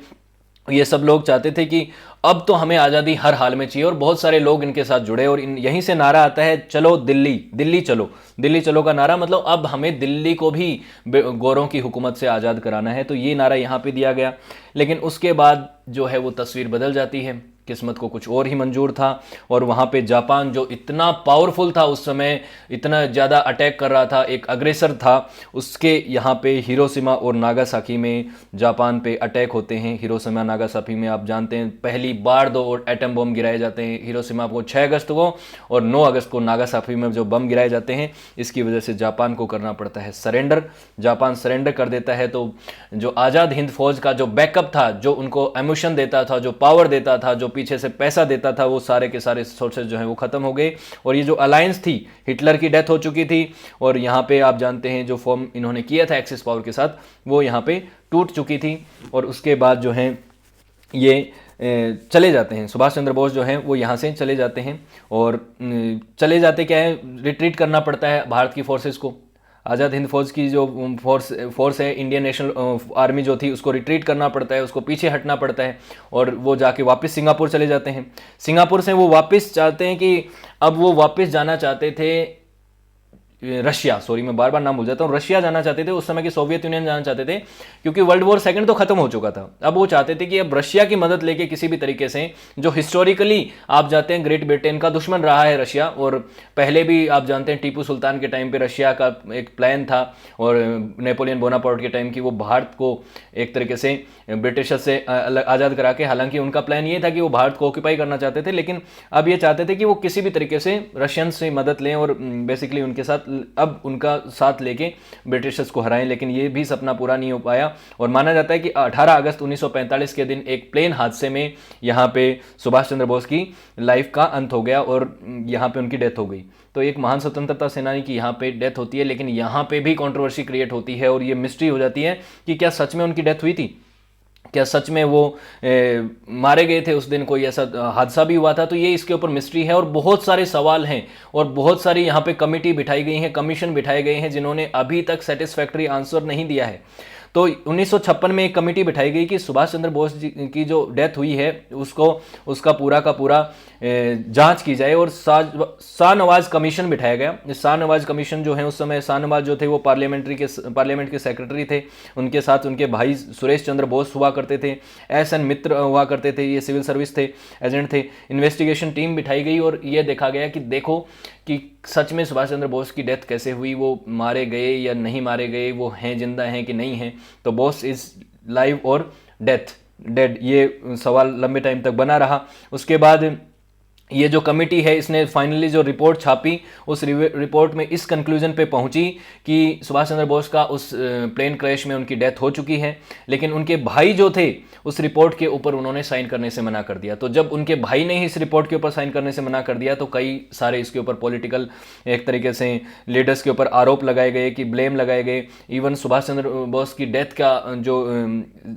ये सब लोग चाहते थे कि अब तो हमें आज़ादी हर हाल में चाहिए। और बहुत सारे लोग इनके साथ जुड़े और यहीं से नारा आता है, चलो दिल्ली, दिल्ली चलो, दिल्ली चलो का नारा, मतलब अब हमें दिल्ली को भी गोरों की हुकूमत से आज़ाद कराना है। तो ये नारा यहाँ पे दिया गया। लेकिन उसके बाद जो है वो तस्वीर बदल जाती है, किस्मत को कुछ और ही मंजूर था। और वहाँ पे जापान जो इतना पावरफुल था उस समय, इतना ज़्यादा अटैक कर रहा था, एक अग्रेसर था, उसके यहाँ पे हिरोशिमा और नागासाकी में जापान पे अटैक होते हैं। हिरोशिमा नागासाकी में आप जानते हैं पहली बार 2 एटम बम गिराए जाते हैं, हिरोशिमा को 6 अगस्त को और 9 अगस्त को नागासाकी में जो बम गिराए जाते हैं। इसकी वजह से जापान को करना पड़ता है सरेंडर। जापान सरेंडर कर देता है। तो जो आज़ाद हिंद फौज का जो बैकअप था, जो उनको एम्यूशन देता था, जो पावर देता था, जो पीछे से पैसा देता था, वो सारे के सारे सोर्सेज जो हैं वो खत्म हो गए। और ये जो अलायंस थी, हिटलर की डेथ हो चुकी थी और यहाँ पे आप जानते हैं जो फॉर्म इन्होंने किया था एक्सिस पावर के साथ, वो यहाँ पे टूट चुकी थी। और उसके बाद जो है ये चले जाते हैं, सुभाष चंद्र बोस जो हैं वो यहाँ से चले जाते हैं। और चले जाते क्या है, रिट्रीट करना पड़ता है भारत की फोर्सेस को। आज़ाद हिंद फौज की जो फोर्स है, इंडियन नेशनल आर्मी जो थी, उसको रिट्रीट करना पड़ता है, उसको पीछे हटना पड़ता है। और वो जाके वापस सिंगापुर चले जाते हैं। सिंगापुर से वो वापस चाहते हैं कि अब वो वापस जाना चाहते थे रशिया, सॉरी मैं बार बार नाम भूल जाता हूँ, रशिया जाना चाहते थे। उस समय की सोवियत यूनियन जाना चाहते थे, क्योंकि वर्ल्ड वॉर सेकंड तो खत्म हो चुका था। अब वो चाहते थे कि अब रशिया की मदद लेके किसी भी तरीके से, जो हिस्टोरिकली आप जानते हैं ग्रेट ब्रिटेन का दुश्मन रहा है रशिया, और पहले भी आप जानते हैं टीपू सुल्तान के टाइम पे रशिया का एक प्लान था, और नेपोलियन बोनापार्ट के टाइम की, वो भारत को एक तरीके से ब्रिटिशर से आज़ाद करा के, हालांकि उनका प्लान ये था कि वो भारत को ऑक्यूपाई करना चाहते थे, लेकिन अब ये चाहते थे कि वो किसी भी तरीके से रशियन से मदद लें और बेसिकली उनके साथ अब उनका साथ लेके ब्रिटिशर्स को हराएं। लेकिन ये भी सपना पूरा नहीं हो पाया। और माना जाता है कि 18 अगस्त 1945 के दिन एक प्लेन हादसे में यहाँ पे सुभाष चंद्र बोस की लाइफ का अंत हो गया और यहाँ पे उनकी डेथ हो गई। तो एक महान स्वतंत्रता सेनानी की यहाँ पे डेथ होती है, लेकिन यहाँ पे भी कंट्रोवर्सी क्रिएट होती है और ये मिस्ट्री हो जाती है कि क्या सच में उनकी डेथ हुई थी, क्या सच में वो मारे गए थे उस दिन, कोई ऐसा हादसा भी हुआ था। तो ये इसके ऊपर मिस्ट्री है और बहुत सारे सवाल हैं और बहुत सारी यहाँ पे कमेटी बिठाई गई हैं, कमीशन बिठाए गए हैं, जिन्होंने अभी तक सेटिस्फैक्ट्री आंसर नहीं दिया है। तो 1956 में एक कमेटी बिठाई गई कि सुभाष चंद्र बोस जी की जो डेथ हुई है उसको, उसका पूरा का पूरा जांच की जाए। और शाहनवाज कमीशन बिठाया गया। शाहनवाज कमीशन जो है, उस समय शाहनवाज जो थे वो पार्लियामेंट के सेक्रेटरी थे। उनके साथ उनके भाई सुरेश चंद्र बोस हुआ करते थे, एस.एन. मित्र हुआ करते थे, ये सिविल सर्विस थे, एजेंट थे। इन्वेस्टिगेशन टीम बिठाई गई और ये देखा गया कि देखो कि सच में सुभाष चंद्र बोस की डेथ कैसे हुई, वो मारे गए या नहीं मारे गए, वो हैं जिंदा हैं कि नहीं हैं। तो बोस इज लाइव और डेड, ये सवाल लंबे टाइम तक बना रहा। उसके बाद ये जो कमेटी है, इसने फाइनली जो रिपोर्ट छापी, उस रिपोर्ट में इस कंक्लूजन पे पहुंची कि सुभाष चंद्र बोस का उस प्लेन क्रैश में उनकी डेथ हो चुकी है। लेकिन उनके भाई जो थे उस रिपोर्ट के ऊपर उन्होंने साइन करने से मना कर दिया। तो जब उनके भाई ने ही इस रिपोर्ट के ऊपर साइन करने से मना कर दिया, तो कई सारे इसके ऊपर पॉलिटिकल एक तरीके से लीडर्स के ऊपर आरोप लगाए गए, कि ब्लेम लगाए गए। इवन सुभाष चंद्र बोस की डेथ का जो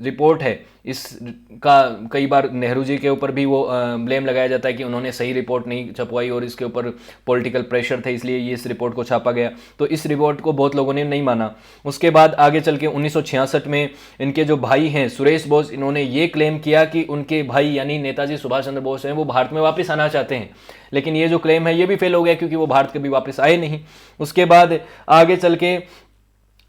रिपोर्ट है, इसका कई बार नेहरू जी के ऊपर भी वो ब्लेम लगाया जाता है कि उन्होंने सही रिपोर्ट नहीं छपवाई और इसके ऊपर पॉलिटिकल प्रेशर थे, इसलिए ये इस रिपोर्ट को छापा गया। तो इस रिपोर्ट को बहुत लोगों ने नहीं माना। उसके बाद आगे चल के 1966 में इनके जो भाई हैं सुरेश बोस, इन्होंने ये क्लेम किया कि उनके भाई यानी नेताजी सुभाष चंद्र बोस हैं, वो भारत में वापस आना चाहते हैं। लेकिन ये जो क्लेम है ये भी फेल हो गया, क्योंकि वो भारत कभी वापस आए नहीं। उसके बाद आगे चल के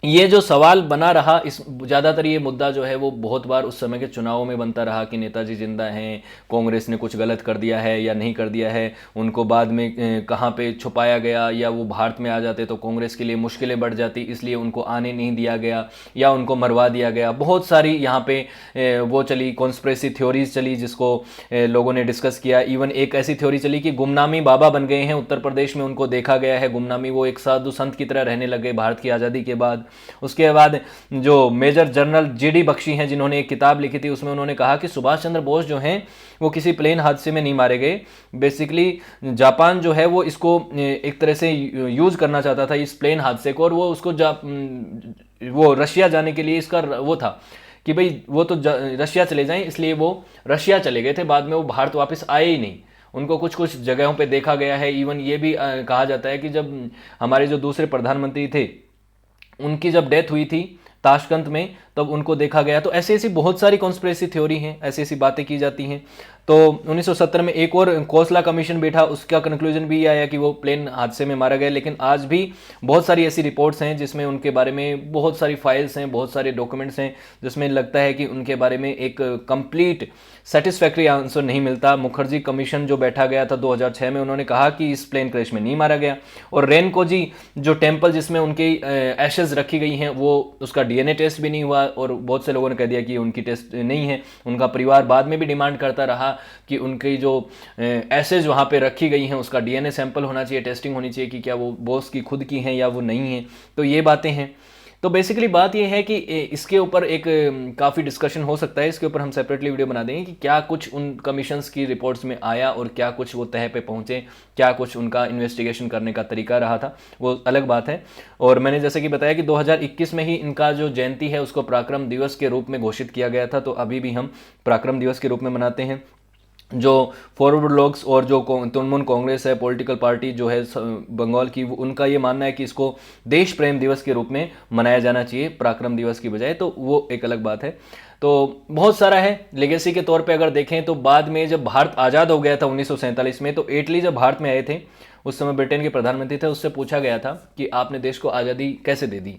ये जो सवाल बना रहा, इस ज़्यादातर ये मुद्दा जो है वो बहुत बार उस समय के चुनावों में बनता रहा कि नेताजी जिंदा हैं, कांग्रेस ने कुछ गलत कर दिया है या नहीं कर दिया है, उनको बाद में कहाँ पे छुपाया गया, या वो भारत में आ जाते तो कांग्रेस के लिए मुश्किलें बढ़ जाती इसलिए उनको आने नहीं दिया गया, या उनको मरवा दिया गया। बहुत सारी यहाँ पे वो चली, कॉन्स्पिरेसी थ्योरीज चली जिसको लोगों ने डिस्कस किया। इवन एक ऐसी थ्योरी चली कि गुमनामी बाबा बन गए हैं उत्तर प्रदेश में, उनको देखा गया है गुमनामी, वो एक साधु संत की तरह रहने लगे भारत की आज़ादी के बाद। उसके बाद जो मेजर जनरल जीडी बख्शी हैं जिन्होंने एक किताब लिखी थी, उसमें उन्होंने कहा कि सुभाष चंद्र बोस जो हैं वो किसी प्लेन हादसे में नहीं मारे गए। बेसिकली जापान जो है वो इसको एक तरह से यूज करना चाहता था इस प्लेन हादसे को, और वो उसको वो रशिया जाने के लिए इसका वो था कि भाई वो तो रशिया चले जाएं, इसलिए वो रशिया चले गए थे। बाद में वो भारत वापस आए ही नहीं। उनको कुछ कुछ जगहों पे देखा गया है। इवन ये भी कहा जाता है कि जब हमारे जो दूसरे प्रधानमंत्री थे उनकी जब डेथ हुई थी ताशकंद में, तब उनको देखा गया। तो ऐसी ऐसी बहुत सारी कॉन्स्पिरेसी थ्योरी हैं, ऐसी ऐसी बातें की जाती हैं। तो 1970 में एक और खोसला कमीशन बैठा, उसका कंक्लूजन भी आया कि वो प्लेन हादसे में मारा गया। लेकिन आज भी बहुत सारी ऐसी रिपोर्ट्स हैं जिसमें उनके बारे में बहुत सारी फाइल्स हैं, बहुत सारे डॉक्यूमेंट्स हैं, जिसमें लगता है कि उनके बारे में एक कंप्लीट सेटिस्फैक्ट्री आंसर नहीं मिलता। मुखर्जी कमीशन जो बैठा गया था 2006 में, उन्होंने कहा कि इस प्लेन क्रैश में नहीं मारा गया। और रेनकोजी जो टेम्पल जिसमें उनकी एशेज रखी गई हैं, वो उसका डीएनए टेस्ट भी नहीं हुआ, और बहुत से लोगों ने कह दिया कि उनकी टेस्ट नहीं है। उनका परिवार बाद में भी डिमांड करता रहा कि उनकी जो एसेज वहाँ पे रखी गई हैं उसका डीएनए सैंपल होना चाहिए, टेस्टिंग होनी चाहिए कि क्या वो बोस की खुद की हैं या वो नहीं है। तो ये बातें हैं। तो बेसिकली बात ये है कि इसके ऊपर एक काफ़ी डिस्कशन हो सकता है, इसके ऊपर हम सेपरेटली वीडियो बना देंगे कि क्या कुछ उन कमीशंस की रिपोर्ट्स में आया और क्या कुछ वो तह पे पहुँचे, क्या कुछ उनका इन्वेस्टिगेशन करने का तरीका रहा था, वो अलग बात है। और मैंने जैसे कि बताया कि 2021 में ही इनका जो जयंती है उसको पराक्रम दिवस के रूप में घोषित किया गया था। तो अभी भी हम पराक्रम दिवस के रूप में मनाते हैं। जो फॉरवर्ड लोग्स और जो तृणमूल कांग्रेस है, पॉलिटिकल पार्टी जो है बंगाल की, उनका ये मानना है कि इसको देश प्रेम दिवस के रूप में मनाया जाना चाहिए पराक्रम दिवस की बजाय। तो वो एक अलग बात है। तो बहुत सारा है लेगेसी के तौर पे अगर देखें तो बाद में जब भारत आज़ाद हो गया था 1947 में, तो एटली जब भारत में आए थे उस समय ब्रिटेन के प्रधानमंत्री थे, उससे पूछा गया था कि आपने देश को आज़ादी कैसे दे दी,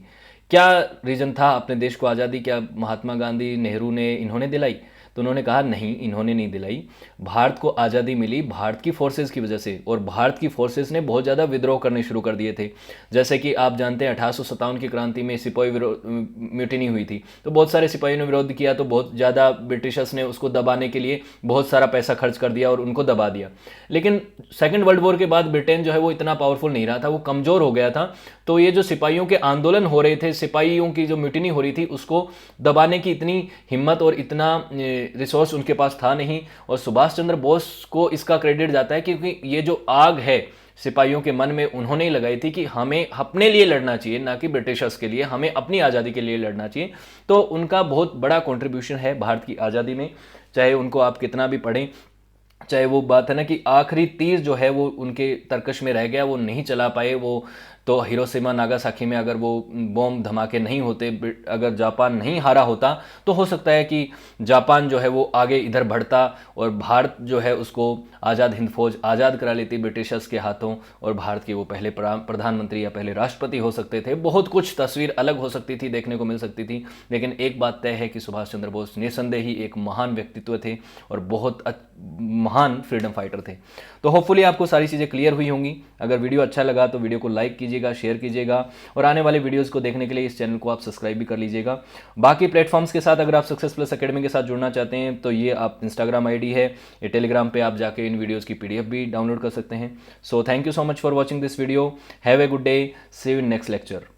क्या रीज़न था अपने देश को आज़ादी, क्या महात्मा गांधी, नेहरू ने, इन्होंने दिलाई? तो उन्होंने कहा नहीं, इन्होंने नहीं दिलाई। भारत को आज़ादी मिली भारत की फोर्सेस की वजह से, और भारत की फोर्सेस ने बहुत ज़्यादा विद्रोह करने शुरू कर दिए थे। जैसे कि आप जानते हैं 1857 की क्रांति में सिपाही म्यूटिनी हुई थी, तो बहुत सारे सिपाहियों ने विरोध किया, तो बहुत ज़्यादा ब्रिटिशर्स ने उसको दबाने के लिए बहुत सारा पैसा खर्च कर दिया और उनको दबा दिया। लेकिन सेकेंड वर्ल्ड वॉर के बाद ब्रिटेन जो है वो इतना पावरफुल नहीं रहा था, वो कमज़ोर हो गया था। तो ये जो सिपाहियों के आंदोलन हो रहे थे, सिपाहियों की जो म्यूटिनी हो रही थी, उसको दबाने की इतनी हिम्मत और इतना रिसोर्स उनके पास था नहीं। और सुभाष चंद्र बोस को इसका क्रेडिट जाता है क्योंकि ये जो आग है सिपाहियों के मन में उन्होंने ही लगाई थी कि हमें अपने लिए लड़ना चाहिए, ना कि ब्रिटिशर्स के लिए, हमें अपनी आज़ादी के लिए लड़ना चाहिए। तो उनका बहुत बड़ा कंट्रीब्यूशन है भारत की आज़ादी में, चाहे उनको आप कितना भी पढ़ें, चाहे वो बात है ना कि आखिरी तीर जो है वो उनके तरकश में रह गया, वो नहीं चला पाए। वो तो हिरोशिमा नागासाकी में अगर वो बॉम्ब धमाके नहीं होते, अगर जापान नहीं हारा होता, तो हो सकता है कि जापान जो है वो आगे इधर बढ़ता और भारत जो है उसको आज़ाद हिंद फौज आज़ाद करा लेती ब्रिटिशर्स के हाथों, और भारत के वो पहले प्रधानमंत्री या पहले राष्ट्रपति हो सकते थे। बहुत कुछ तस्वीर अलग हो सकती थी, देखने को मिल सकती थी। लेकिन एक बात तय है कि सुभाष चंद्र बोस निस्संदेह ही एक महान व्यक्तित्व थे और बहुत महान फ्रीडम फाइटर थे। तो होपफुली आपको सारी चीज़ें क्लियर हुई होंगी। अगर वीडियो अच्छा लगा तो वीडियो को लाइक कीजिएगा, शेयर कीजिएगा, और आने वाले वीडियोस को देखने के लिए इस चैनल को आप सब्सक्राइब भी कर लीजिएगा। बाकी प्लेटफॉर्म्स के साथ अगर आप सक्सेस प्लस अकेडमी के साथ जुड़ना चाहते हैं तो ये आप इंस्टाग्राम आईडी है, ये टेलीग्राम पे आप जाके इन वीडियोज़ की PDF भी डाउनलोड कर सकते हैं। So thank you so much for watching this video. Have a good day, see you in next lecture.